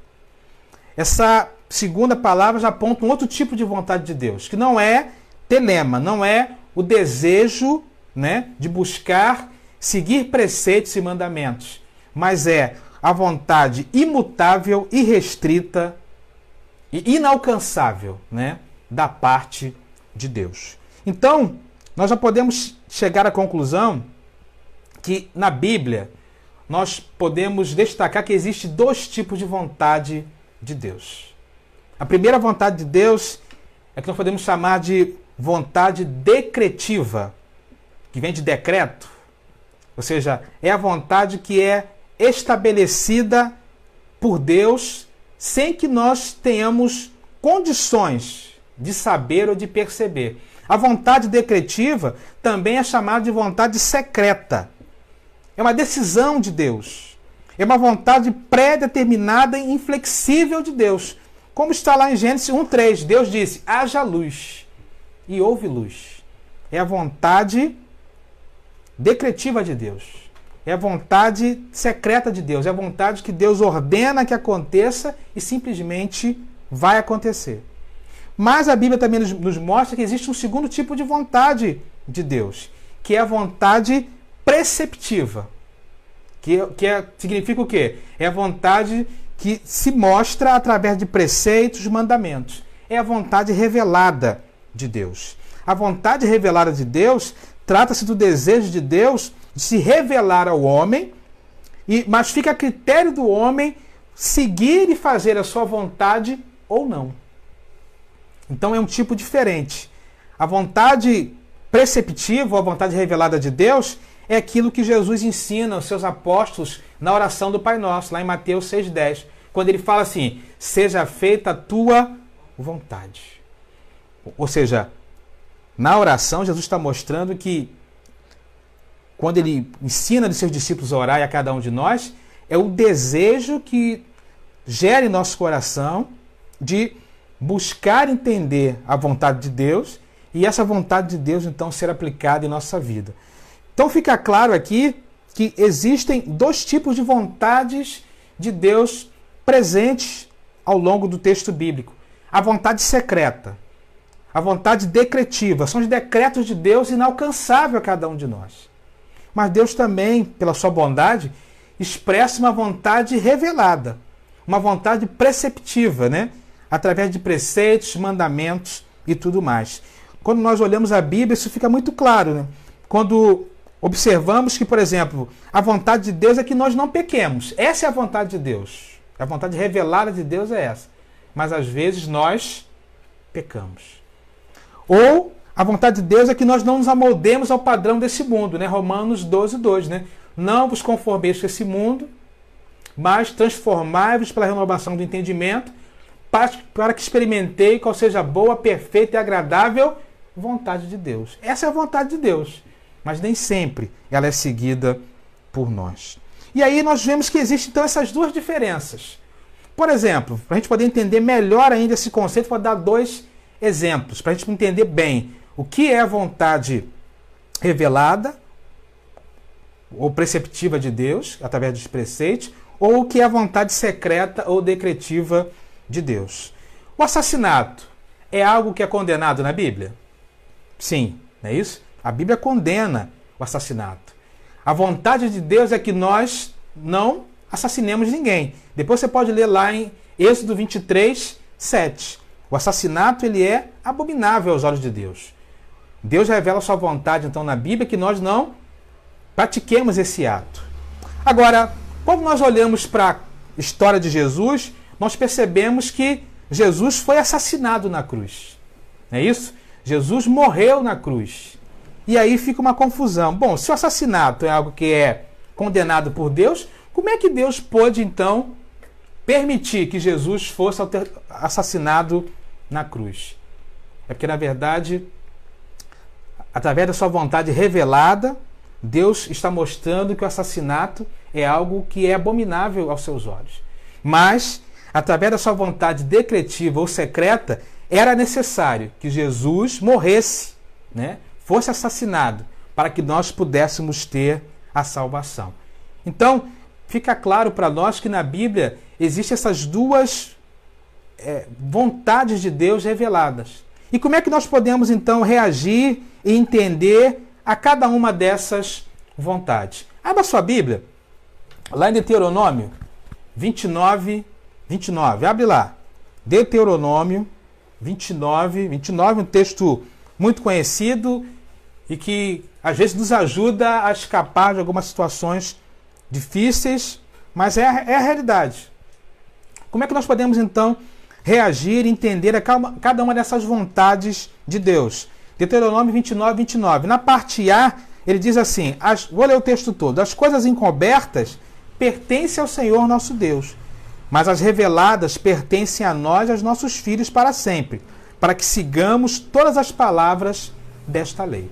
Essa segunda palavra já aponta um outro tipo de vontade de Deus, que não é telema, não é o desejo, né, de buscar seguir preceitos e mandamentos, mas é a vontade imutável, irrestrita e inalcançável, né, da parte de Deus. Então, nós já podemos chegar à conclusão que na Bíblia nós podemos destacar que existe dois tipos de vontade de Deus. A primeira vontade de Deus é que nós podemos chamar de vontade decretiva, que vem de decreto. Ou seja, é a vontade que é estabelecida por Deus sem que nós tenhamos condições de saber ou de perceber. A vontade decretiva também é chamada de vontade secreta. É uma decisão de Deus. É uma vontade pré-determinada e inflexível de Deus. Como está lá em Gênesis 1:3, Deus disse, haja luz, e houve luz. É a vontade decretiva de Deus. É a vontade secreta de Deus. É a vontade que Deus ordena que aconteça e simplesmente vai acontecer. Mas a Bíblia também nos mostra que existe um segundo tipo de vontade de Deus, que é a vontade preceptiva. Significa o quê? É a vontade que se mostra através de preceitos, mandamentos. É a vontade revelada de Deus. A vontade revelada de Deus trata-se do desejo de Deus de se revelar ao homem, mas fica a critério do homem seguir e fazer a sua vontade ou não. Então é um tipo diferente. A vontade preceptiva, ou a vontade revelada de Deus, é aquilo que Jesus ensina aos seus apóstolos na oração do Pai Nosso, lá em Mateus 6,10, quando ele fala assim, seja feita a tua vontade. Ou seja, na oração Jesus está mostrando que quando ele ensina aos seus discípulos a orar e a cada um de nós, é o desejo que gera em nosso coração de buscar entender a vontade de Deus e essa vontade de Deus então ser aplicada em nossa vida. Então fica claro aqui que existem dois tipos de vontades de Deus presentes ao longo do texto bíblico. A vontade secreta, a vontade decretiva, são os decretos de Deus inalcançáveis a cada um de nós. Mas Deus também, pela sua bondade, expressa uma vontade revelada, uma vontade preceptiva, né? Através de preceitos, mandamentos e tudo mais. Quando nós olhamos a Bíblia, isso fica muito claro, né? Quando observamos que, por exemplo, a vontade de Deus é que nós não pequemos. Essa é a vontade de Deus. A vontade revelada de Deus é essa. Mas às vezes nós pecamos. Ou a vontade de Deus é que nós não nos amoldemos ao padrão desse mundo, né? Romanos 12:2, né? Não vos conformeis com esse mundo, mas transformai-vos pela renovação do entendimento, para que experimentei qual seja a boa, perfeita e agradável vontade de Deus. Essa é a vontade de Deus, mas nem sempre ela é seguida por nós. E aí nós vemos que existem então essas duas diferenças. Por exemplo, para a gente poder entender melhor ainda esse conceito, vou dar dois exemplos, para a gente entender bem o que é a vontade revelada ou preceptiva de Deus, através dos preceitos, ou o que é a vontade secreta ou decretiva de Deus. O assassinato é algo que é condenado na Bíblia? Sim, não é isso? A Bíblia condena o assassinato. A vontade de Deus é que nós não assassinemos ninguém. Depois você pode ler lá em Êxodo 23:7. O assassinato ele é abominável aos olhos de Deus. Deus revela a sua vontade então na Bíblia que nós não pratiquemos esse ato. Agora, quando nós olhamos para a história de Jesus, nós percebemos que Jesus foi assassinado na cruz. Não é isso? Jesus morreu na cruz. E aí fica uma confusão. Bom, se o assassinato é algo que é condenado por Deus, como é que Deus pôde, então, permitir que Jesus fosse assassinado na cruz? É porque, na verdade, através da sua vontade revelada, Deus está mostrando que o assassinato é algo que é abominável aos seus olhos. Mas, através da sua vontade decretiva ou secreta, era necessário que Jesus morresse, né? Fosse assassinado, para que nós pudéssemos ter a salvação. Então, fica claro para nós que na Bíblia existem essas duas vontades de Deus reveladas. E como é que nós podemos, então, reagir e entender a cada uma dessas vontades? Abra sua Bíblia, lá em Deuteronômio 29. Abre lá. Deuteronômio 29, um texto muito conhecido e que às vezes nos ajuda a escapar de algumas situações difíceis, mas é a realidade. Como é que nós podemos então reagir e entender a cada uma dessas vontades de Deus. Deuteronômio 29, 29. Na parte A, ele diz assim, vou ler o texto todo. As coisas encobertas pertencem ao Senhor nosso Deus, mas as reveladas pertencem a nós e aos nossos filhos para sempre, para que sigamos todas as palavras desta lei.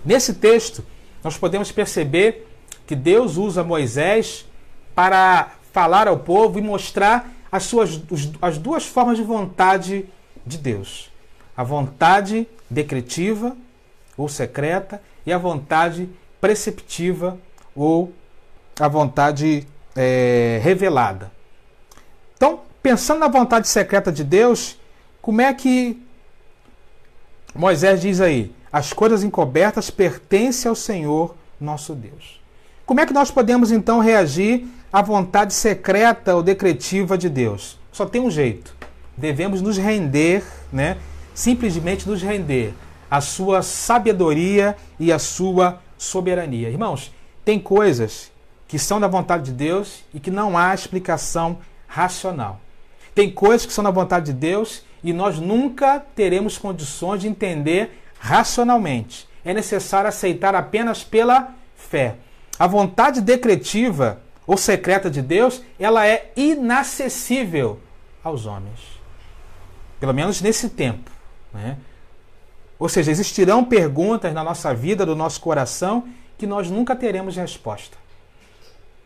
Nesse texto, nós podemos perceber que Deus usa Moisés para falar ao povo e mostrar as duas formas de vontade de Deus. A vontade decretiva ou secreta e a vontade preceptiva ou a vontade revelada. Então, pensando na vontade secreta de Deus, como é que Moisés diz aí? As coisas encobertas pertencem ao Senhor nosso Deus. Como é que nós podemos então reagir à vontade secreta ou decretiva de Deus? Só tem um jeito. Devemos nos render, né? Simplesmente nos render à sua sabedoria e à sua soberania. Irmãos, tem coisas que são da vontade de Deus e que não há explicação racional. Tem coisas que são da vontade de Deus e nós nunca teremos condições de entender racionalmente. É necessário aceitar apenas pela fé. A vontade decretiva ou secreta de Deus, ela é inacessível aos homens. Pelo menos nesse tempo, né? Ou seja, existirão perguntas na nossa vida, no nosso coração, que nós nunca teremos resposta.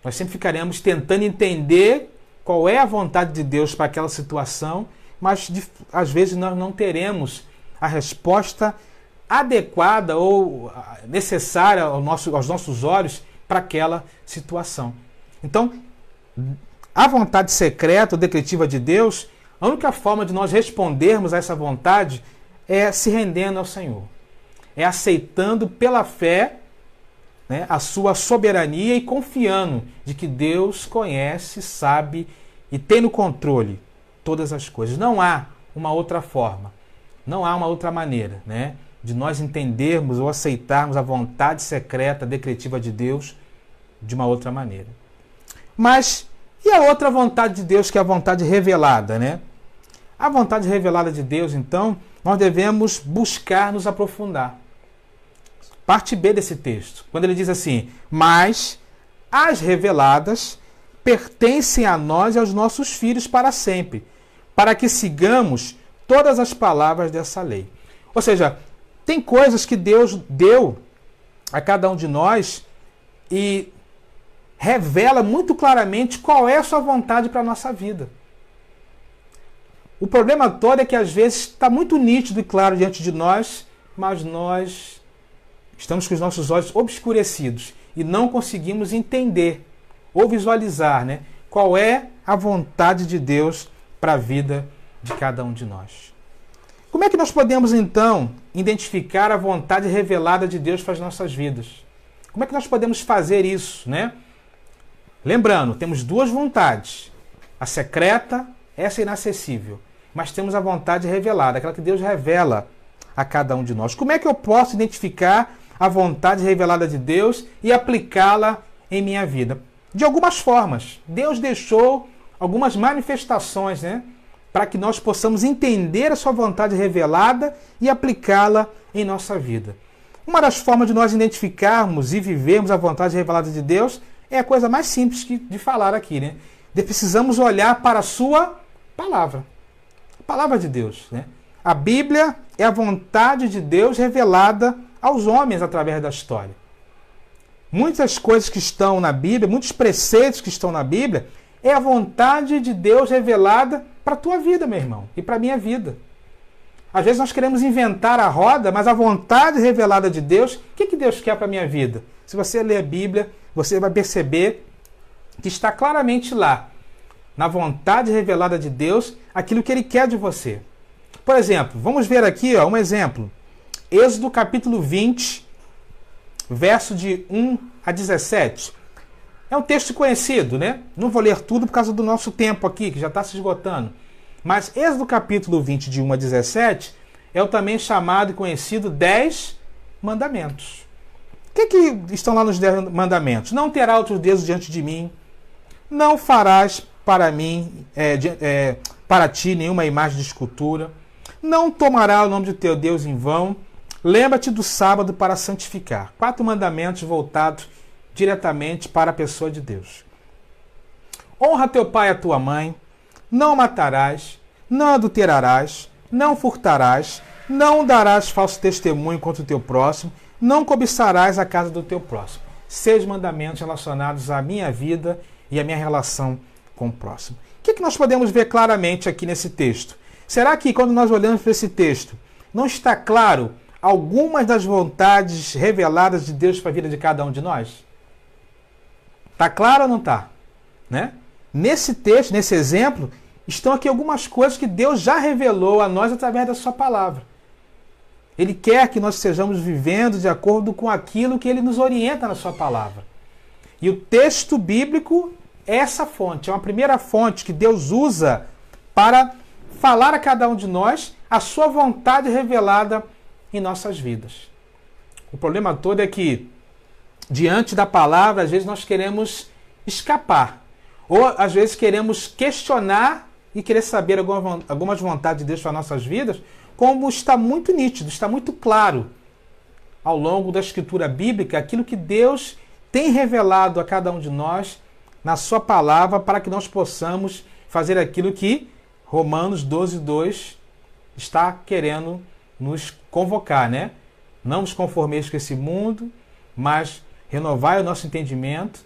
Nós sempre ficaremos tentando entender qual é a vontade de Deus para aquela situação, mas às vezes nós não teremos a resposta adequada ou necessária aos nossos olhos para aquela situação. Então, a vontade secreta ou decretiva de Deus, a única forma de nós respondermos a essa vontade é se rendendo ao Senhor. É aceitando pela fé, né, a sua soberania e confiando de que Deus conhece, sabe e tem no controle todas as coisas. Não há uma outra forma, não há uma outra maneira, né, de nós entendermos ou aceitarmos a vontade secreta, decretiva de Deus de uma outra maneira. Mas e a outra vontade de Deus, que é a vontade revelada, né? A vontade revelada de Deus, então, nós devemos buscar nos aprofundar. Parte B desse texto, quando ele diz assim, mas as reveladas pertencem a nós e aos nossos filhos para sempre, para que sigamos todas as palavras dessa lei. Ou seja, tem coisas que Deus deu a cada um de nós e revela muito claramente qual é a sua vontade para a nossa vida. O problema todo é que às vezes está muito nítido e claro diante de nós, mas nós estamos com os nossos olhos obscurecidos e não conseguimos entender ou visualizar, né, qual é a vontade de Deus para a vida de cada um de nós. Como é que nós podemos, então, identificar a vontade revelada de Deus para as nossas vidas? Como é que nós podemos fazer isso, né? Lembrando, temos duas vontades. A secreta, essa é inacessível. Mas temos a vontade revelada, aquela que Deus revela a cada um de nós. Como é que eu posso identificar a vontade revelada de Deus e aplicá-la em minha vida? De algumas formas. Deus deixou algumas manifestações, né, para que nós possamos entender a sua vontade revelada e aplicá-la em nossa vida. Uma das formas de nós identificarmos e vivermos a vontade revelada de Deus é a coisa mais simples de falar aqui, né? Precisamos olhar para a sua palavra. A palavra de Deus, né? A Bíblia é a vontade de Deus revelada aos homens através da história. Muitas coisas que estão na Bíblia, muitos preceitos que estão na Bíblia, é a vontade de Deus revelada para a tua vida, meu irmão, e para a minha vida. Às vezes nós queremos inventar a roda, mas a vontade revelada de Deus, o que Deus quer para a minha vida? Se você ler a Bíblia, você vai perceber que está claramente lá, na vontade revelada de Deus, aquilo que Ele quer de você. Por exemplo, vamos ver aqui um exemplo. Êxodo capítulo 20, verso de 1 a 17. É um texto conhecido, né? Não vou ler tudo por causa do nosso tempo aqui, que já está se esgotando. Mas Êxodo capítulo 20, de 1 a 17, é o também chamado e conhecido 10 mandamentos. O que estão lá nos 10 mandamentos? Não terá outros deuses diante de mim. Não farás para para ti nenhuma imagem de escultura. Não tomará o nome de teu Deus em vão. Lembra-te do sábado para santificar. 4 mandamentos voltados diretamente para a pessoa de Deus. Honra teu pai e a tua mãe. Não matarás. Não adulterarás. Não furtarás. Não darás falso testemunho contra o teu próximo. Não cobiçarás a casa do teu próximo. 6 mandamentos relacionados à minha vida e à minha relação com o próximo. O que nós podemos ver claramente aqui nesse texto? Será que quando nós olhamos para esse texto, não está claro algumas das vontades reveladas de Deus para a vida de cada um de nós? Está claro ou não está? Né? Nesse texto, nesse exemplo, estão aqui algumas coisas que Deus já revelou a nós através da sua palavra. Ele quer que nós estejamos vivendo de acordo com aquilo que ele nos orienta na sua palavra. E o texto bíblico é essa fonte, é uma primeira fonte que Deus usa para falar a cada um de nós a sua vontade revelada em nossas vidas. O problema todo é que, diante da palavra, às vezes nós queremos escapar. Ou, às vezes, queremos questionar e querer saber algumas vontades de Deus para nossas vidas, como está muito nítido, está muito claro ao longo da escritura bíblica, aquilo que Deus tem revelado a cada um de nós na sua palavra para que nós possamos fazer aquilo que Romanos 12:2 está querendo nos convocar, né? Não nos conformeis com esse mundo, mas renovai o nosso entendimento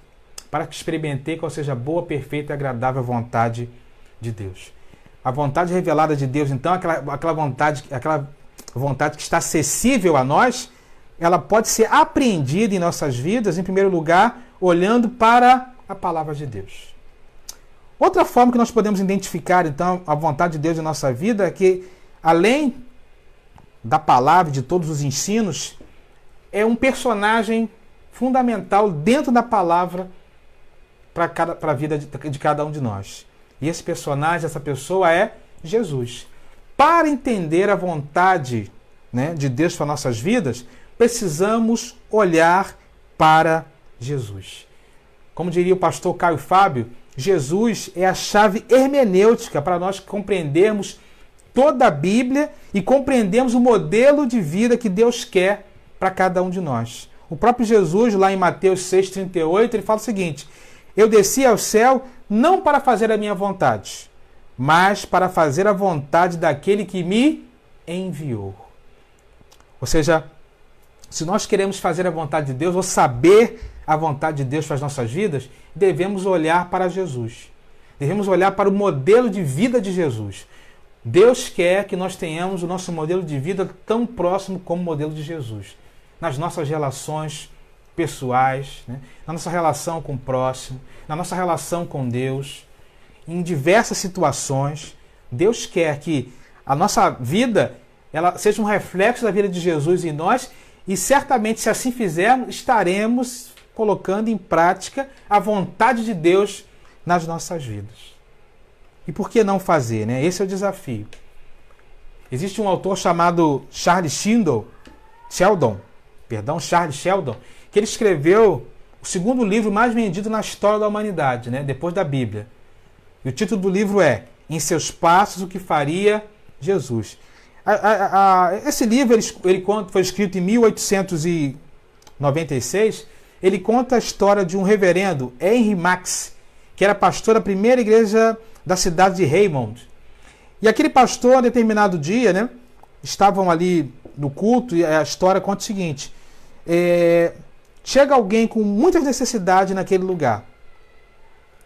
para que experimentei qual seja a boa, perfeita e agradável vontade de Deus. A vontade revelada de Deus, então, aquela vontade que está acessível a nós, ela pode ser apreendida em nossas vidas, em primeiro lugar, olhando para a palavra de Deus. Outra forma que nós podemos identificar, então, a vontade de Deus em nossa vida é que, além da palavra, de todos os ensinos, é um personagem fundamental dentro da palavra para a vida de cada um de nós. E esse personagem, essa pessoa é Jesus. Para entender a vontade, né, de Deus para nossas vidas, precisamos olhar para Jesus. Como diria o pastor Caio Fábio, Jesus é a chave hermenêutica para nós compreendermos toda a Bíblia e compreendermos o modelo de vida que Deus quer para cada um de nós. O próprio Jesus, lá em Mateus 6,38, ele fala o seguinte: eu desci ao céu não para fazer a minha vontade, mas para fazer a vontade daquele que me enviou. Ou seja, se nós queremos fazer a vontade de Deus, ou saber a vontade de Deus para as nossas vidas, devemos olhar para Jesus. Devemos olhar para o modelo de vida de Jesus. Deus quer que nós tenhamos o nosso modelo de vida tão próximo como o modelo de Jesus. Nas nossas relações pessoais, né? Na nossa relação com o próximo, na nossa relação com Deus, em diversas situações. Deus quer que a nossa vida ela seja um reflexo da vida de Jesus em nós e certamente, se assim fizermos, estaremos colocando em prática a vontade de Deus nas nossas vidas. E por que não fazer, né? Esse é o desafio. Existe um autor chamado Charles Sheldon, que ele escreveu o segundo livro mais vendido na história da humanidade, né? Depois da Bíblia. E o título do livro é Em Seus Passos, o que Faria Jesus. Esse livro foi escrito em 1896. Ele conta a história de um reverendo, Henry Max, que era pastor da primeira igreja da cidade de Raymond. E aquele pastor, a determinado dia, né, estavam ali no culto e a história conta o seguinte: chega alguém com muitas necessidades naquele lugar.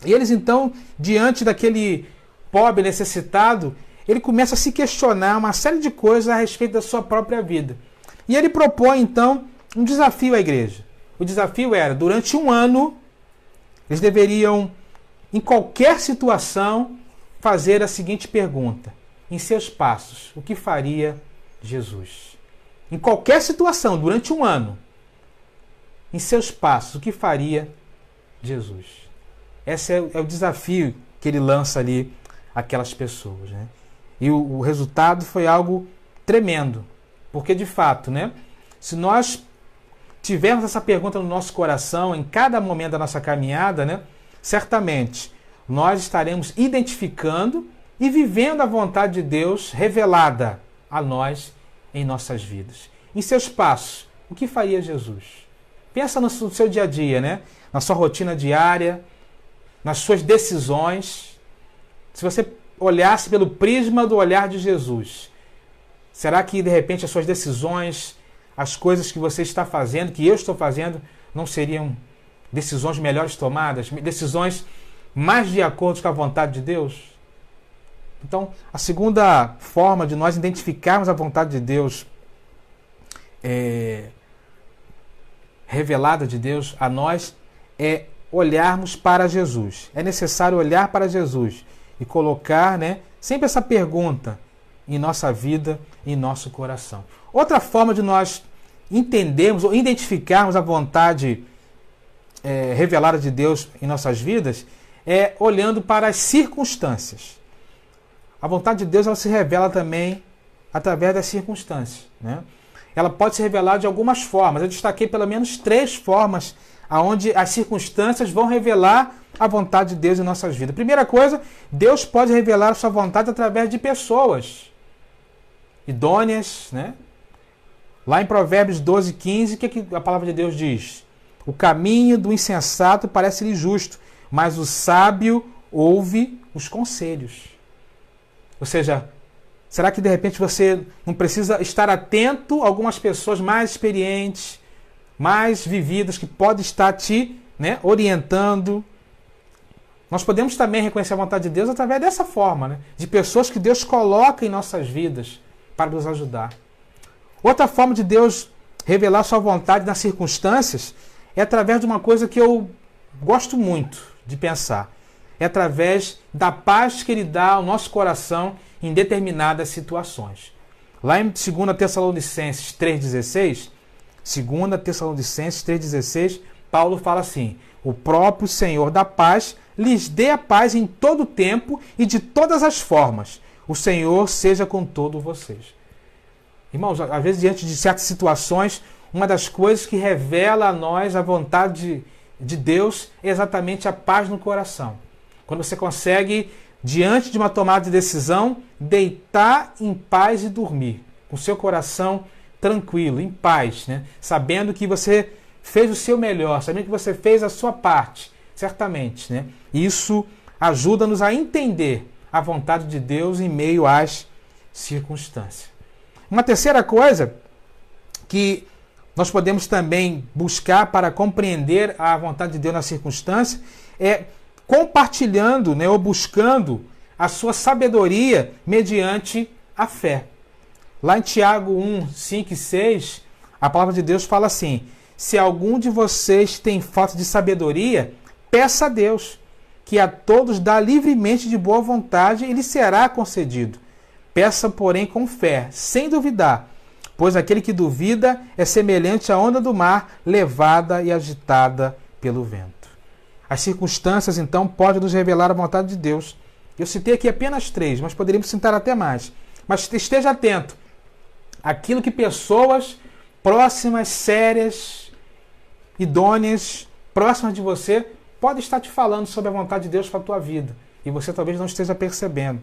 E eles então, diante daquele pobre necessitado, ele começa a se questionar uma série de coisas a respeito da sua própria vida. E ele propõe então um desafio à igreja. O desafio era, durante um ano, eles deveriam, em qualquer situação, fazer a seguinte pergunta: em seus passos, o que faria Jesus? Em qualquer situação, durante um ano, em seus passos, o que faria Jesus? Esse é o desafio que ele lança ali àquelas pessoas, né? E o resultado foi algo tremendo. Porque, de fato, né, se nós tivermos essa pergunta no nosso coração em cada momento da nossa caminhada, né, certamente nós estaremos identificando e vivendo a vontade de Deus revelada a nós em nossas vidas. Em seus passos, o que faria Jesus? Pensa no seu dia a dia, né? Na sua rotina diária, nas suas decisões. Se você olhasse pelo prisma do olhar de Jesus, será que de repente as suas decisões, as coisas que você está fazendo, que eu estou fazendo, não seriam decisões melhores tomadas? Decisões mais de acordo com a vontade de Deus? Então, a segunda forma de nós identificarmos a vontade de Deus, revelada de Deus a nós, é olharmos para Jesus. É necessário olhar para Jesus e colocar, sempre essa pergunta em nossa vida, em nosso coração. Outra forma de nós entendermos ou identificarmos a vontade revelada de Deus em nossas vidas é olhando para as circunstâncias. A vontade de Deus, ela se revela também através das circunstâncias, né? Ela pode se revelar de algumas formas. Eu destaquei pelo menos 3 formas onde as circunstâncias vão revelar a vontade de Deus em nossas vidas. Primeira coisa, Deus pode revelar a sua vontade através de pessoas idôneas, né? Lá em Provérbios 12:15, o que a palavra de Deus diz? O caminho do insensato parece-lhe justo, mas o sábio ouve os conselhos. Ou seja, será que de repente você não precisa estar atento a algumas pessoas mais experientes, mais vividas, que podem estar te orientando? Nós podemos também reconhecer a vontade de Deus através dessa forma, de pessoas que Deus coloca em nossas vidas para nos ajudar. Outra forma de Deus revelar sua vontade nas circunstâncias é através de uma coisa que eu gosto muito de pensar. É através da paz que Ele dá ao nosso coração em determinadas situações. Lá em 2 Tessalonicenses 3,16, 2 Tessalonicenses 3,16, Paulo fala assim: o próprio Senhor da paz lhes dê a paz em todo o tempo e de todas as formas. O Senhor seja com todos vocês. Irmãos, às vezes diante de certas situações, uma das coisas que revela a nós a vontade de Deus é exatamente a paz no coração. Quando você consegue, diante de uma tomada de decisão, deitar em paz e dormir, com seu coração tranquilo, em paz, sabendo que você fez o seu melhor, sabendo que você fez a sua parte, certamente. Isso ajuda-nos a entender a vontade de Deus em meio às circunstâncias. Uma terceira coisa que nós podemos também buscar para compreender a vontade de Deus na circunstância é compartilhando, ou buscando a sua sabedoria mediante a fé. Lá em Tiago 1, 5 e 6, a palavra de Deus fala assim: se algum de vocês tem falta de sabedoria, peça a Deus, que a todos dá livremente de boa vontade e lhe será concedido. Peça, porém, com fé, sem duvidar, pois aquele que duvida é semelhante à onda do mar, levada e agitada pelo vento. As circunstâncias, então, podem nos revelar a vontade de Deus. Eu citei aqui apenas 3, mas poderíamos citar até mais. Mas esteja atento àquilo que pessoas próximas, sérias, idôneas, próximas de você, podem estar te falando sobre a vontade de Deus para a tua vida. E você talvez não esteja percebendo.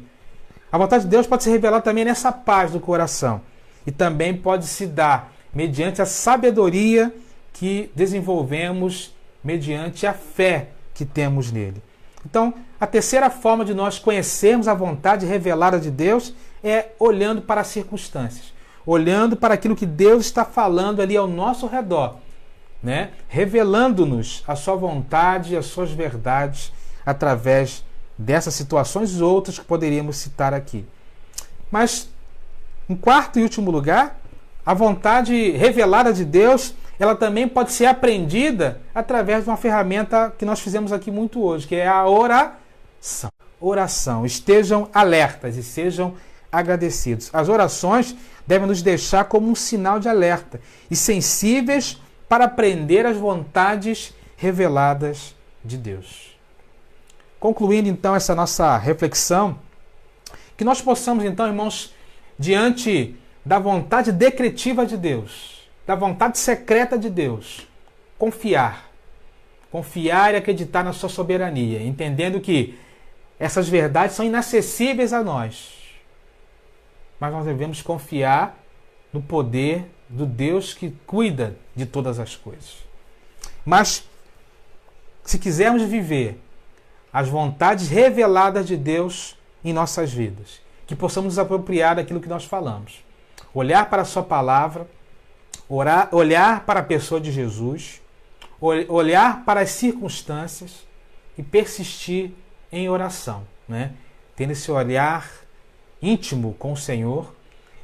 A vontade de Deus pode se revelar também nessa paz do coração. E também pode se dar mediante a sabedoria que desenvolvemos mediante a fé que temos nele. Então, a terceira forma de nós conhecermos a vontade revelada de Deus é olhando para as circunstâncias, olhando para aquilo que Deus está falando ali ao nosso redor, revelando-nos a sua vontade e as suas verdades através dessas situações e outras que poderíamos citar aqui. Mas, em quarto e último lugar, a vontade revelada de Deus, ela também pode ser aprendida através de uma ferramenta que nós fizemos aqui muito hoje, que é a oração. Oração. Estejam alertas e sejam agradecidos. As orações devem nos deixar como um sinal de alerta e sensíveis para aprender as vontades reveladas de Deus. Concluindo, então, essa nossa reflexão, que nós possamos, então, irmãos, diante da vontade decretiva de Deus, da vontade secreta de Deus, confiar e acreditar na sua soberania, entendendo que essas verdades são inacessíveis a nós. Mas nós devemos confiar no poder do Deus que cuida de todas as coisas. Mas, se quisermos viver as vontades reveladas de Deus em nossas vidas, que possamos nos apropriar daquilo que nós falamos, olhar para a sua palavra, olhar para a pessoa de Jesus, olhar para as circunstâncias e persistir em oração, né? Tendo esse olhar íntimo com o Senhor,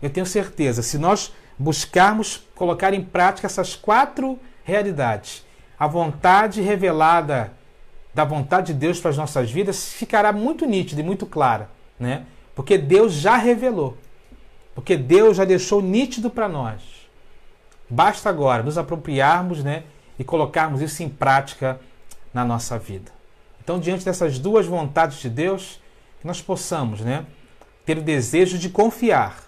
eu tenho certeza, se nós buscarmos colocar em prática essas 4 realidades, a vontade revelada da vontade de Deus para as nossas vidas ficará muito nítida e muito clara, né? Porque Deus já revelou, porque Deus já deixou nítido para nós. Basta agora nos apropriarmos, né, e colocarmos isso em prática na nossa vida. Então, diante dessas 2 vontades de Deus, que nós possamos, né, ter o desejo de confiar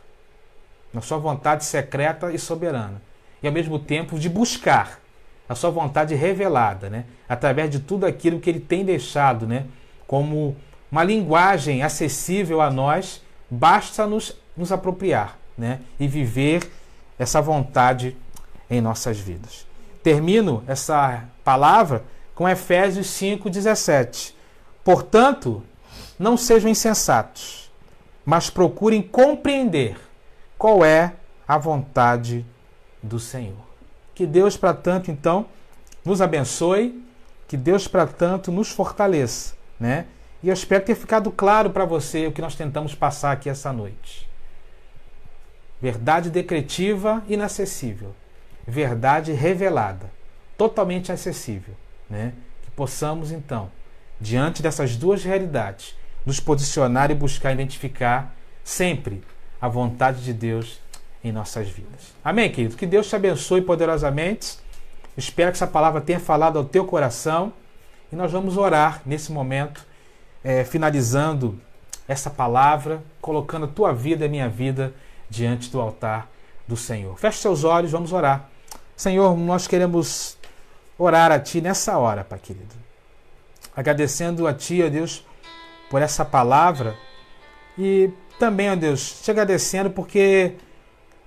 na sua vontade secreta e soberana, e ao mesmo tempo de buscar a sua vontade revelada, né, através de tudo aquilo que Ele tem deixado, né, como uma linguagem acessível a nós. Basta nos apropriar, né, e viver essa vontade em nossas vidas. Termino essa palavra com Efésios 5,17. Portanto, não sejam insensatos, mas procurem compreender qual é a vontade do Senhor. Que Deus, para tanto, então, nos abençoe, que Deus, para tanto, nos fortaleça, né? E eu espero ter ficado claro para você o que nós tentamos passar aqui essa noite. Verdade decretiva, inacessível. Verdade revelada, totalmente acessível, né? Que possamos, então, diante dessas 2 realidades, nos posicionar e buscar identificar sempre a vontade de Deus em nossas vidas. Amém, querido? Que Deus te abençoe poderosamente. Espero que essa palavra tenha falado ao teu coração. E nós vamos orar nesse momento, finalizando essa palavra, colocando a tua vida e a minha vida diante do altar do Senhor. Feche seus olhos, vamos orar. Senhor, nós queremos orar a Ti nessa hora, Pai querido. Agradecendo a Ti, ó Deus, por essa palavra. E também, ó Deus, te agradecendo porque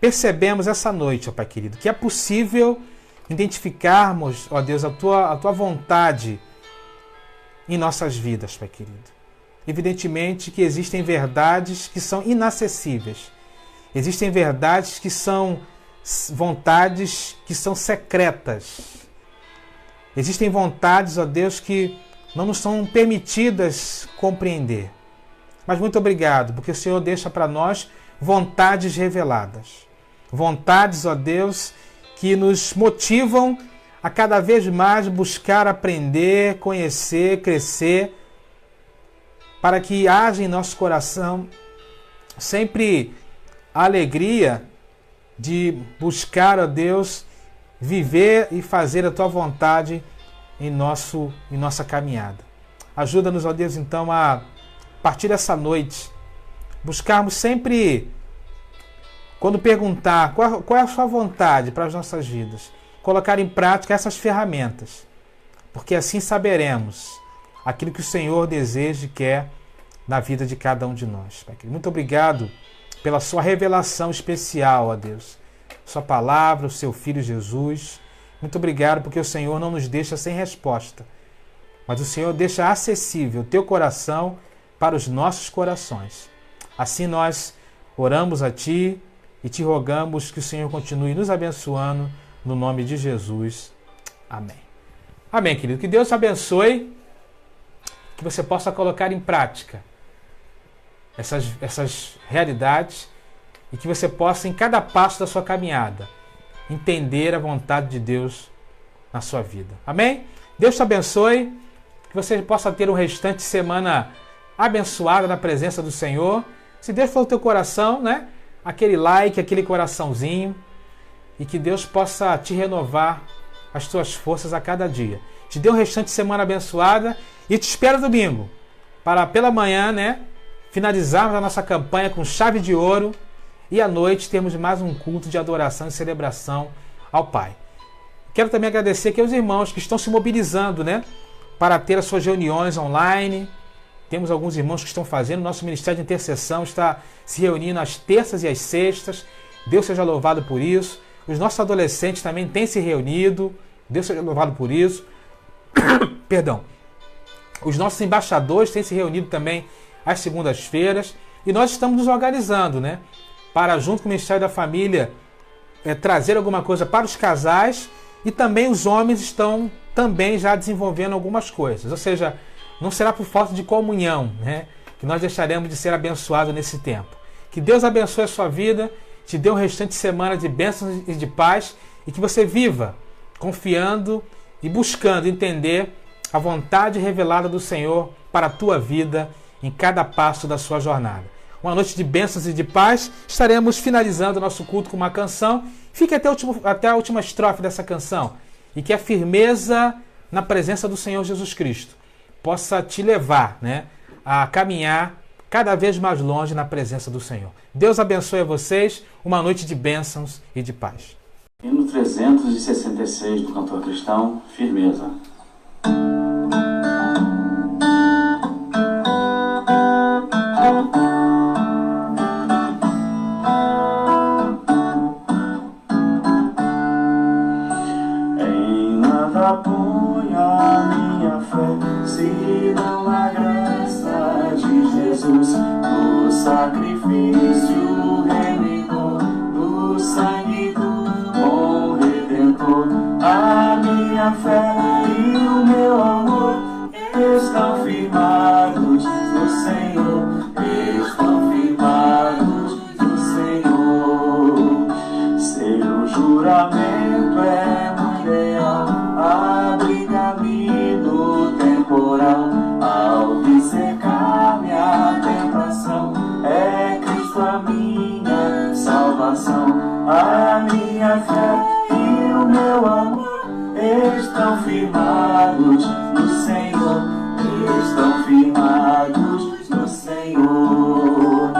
percebemos essa noite, ó Pai querido, que é possível identificarmos, ó Deus, a tua vontade em nossas vidas, Pai querido. Evidentemente que existem verdades que são inacessíveis. Existem verdades que são vontades que são secretas. Existem vontades, ó Deus, que não nos são permitidas compreender. Mas muito obrigado, porque o Senhor deixa para nós vontades reveladas. Vontades, ó Deus, que nos motivam a cada vez mais buscar aprender, conhecer, crescer, para que haja em nosso coração sempre a alegria de buscar, ó Deus, viver e fazer a Tua vontade em nossa caminhada. Ajuda-nos, ó Deus, então, a partir dessa noite, buscarmos sempre, quando perguntar qual é a Sua vontade para as nossas vidas, colocar em prática essas ferramentas, porque assim saberemos aquilo que o Senhor deseja e quer na vida de cada um de nós. Muito obrigado pela Sua revelação especial, ó Deus. Sua palavra, o Seu Filho Jesus. Muito obrigado porque o Senhor não nos deixa sem resposta, mas o Senhor deixa acessível o Teu coração para os nossos corações. Assim nós oramos a Ti e Te rogamos que o Senhor continue nos abençoando no nome de Jesus. Amém. Amém, querido. Que Deus te abençoe, que você possa colocar em prática essas realidades e que você possa, em cada passo da sua caminhada, entender a vontade de Deus na sua vida. Amém? Deus te abençoe, que você possa ter um restante de semana abençoada na presença do Senhor. Se Deus for o teu coração, né? Aquele like, aquele coraçãozinho, e que Deus possa te renovar as tuas forças a cada dia. Te dê um restante de semana abençoada e te espero domingo para pela manhã, né, finalizarmos a nossa campanha com chave de ouro e à noite termos mais um culto de adoração e celebração ao Pai. Quero também agradecer aqui aos irmãos que estão se mobilizando, né, para ter as suas reuniões online, temos alguns irmãos que estão fazendo, nosso ministério de intercessão está se reunindo às terças e às sextas, Deus seja louvado por isso. Os nossos adolescentes também têm se reunido, Deus seja louvado por isso. Perdão. Os nossos embaixadores têm se reunido também às segundas-feiras, e nós estamos nos organizando, né, para, junto com o Ministério da Família, trazer alguma coisa para os casais, e também os homens estão também já desenvolvendo algumas coisas. Ou seja, não será por falta de comunhão, né, que nós deixaremos de ser abençoados nesse tempo. Que Deus abençoe a sua vida, te dê um restante de semana de bênçãos e de paz, e que você viva confiando e buscando entender a vontade revelada do Senhor para a tua vida em cada passo da sua jornada. Uma noite de bênçãos e de paz. Estaremos finalizando o nosso culto com uma canção. Fique até a última estrofe dessa canção, e que a firmeza na presença do Senhor Jesus Cristo possa te levar, né, a caminhar cada vez mais longe na presença do Senhor. Deus abençoe a vocês. Uma noite de bênçãos e de paz. Hino 366 do cantor cristão, Firmeza. Em nada ponho a minha fé, senão a graça de Jesus, no sacrifício remidor, do sangue do bom Redentor. A minha fé e o meu amor estão firmados no Senhor, estão firmados no Senhor. Seu juramento é muito leal, abriga-me no temporal, ao dissecar minha tentação, é Cristo a minha salvação. A minha fé e o meu amor estão firmados no Senhor, estão firmados no Senhor.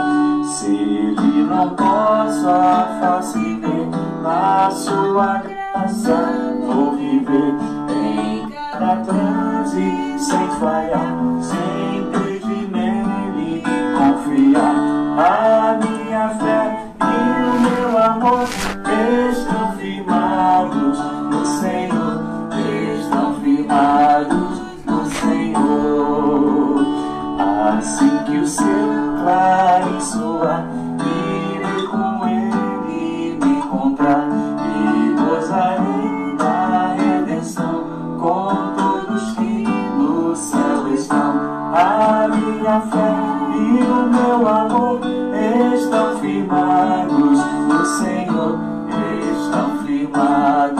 Se lhe não posso a face ver, na sua graça vou viver, em cada transe sem falhar, sempre de nele confiar. A minha fé e o meu amor estão firmados no Senhor, estão firmados no Senhor. Assim que o seu clarim soar, irei com ele me encontrar, e gozarei da redenção com todos que no céu estão. A minha fé e o meu amor estão firmados no Senhor, estão firmados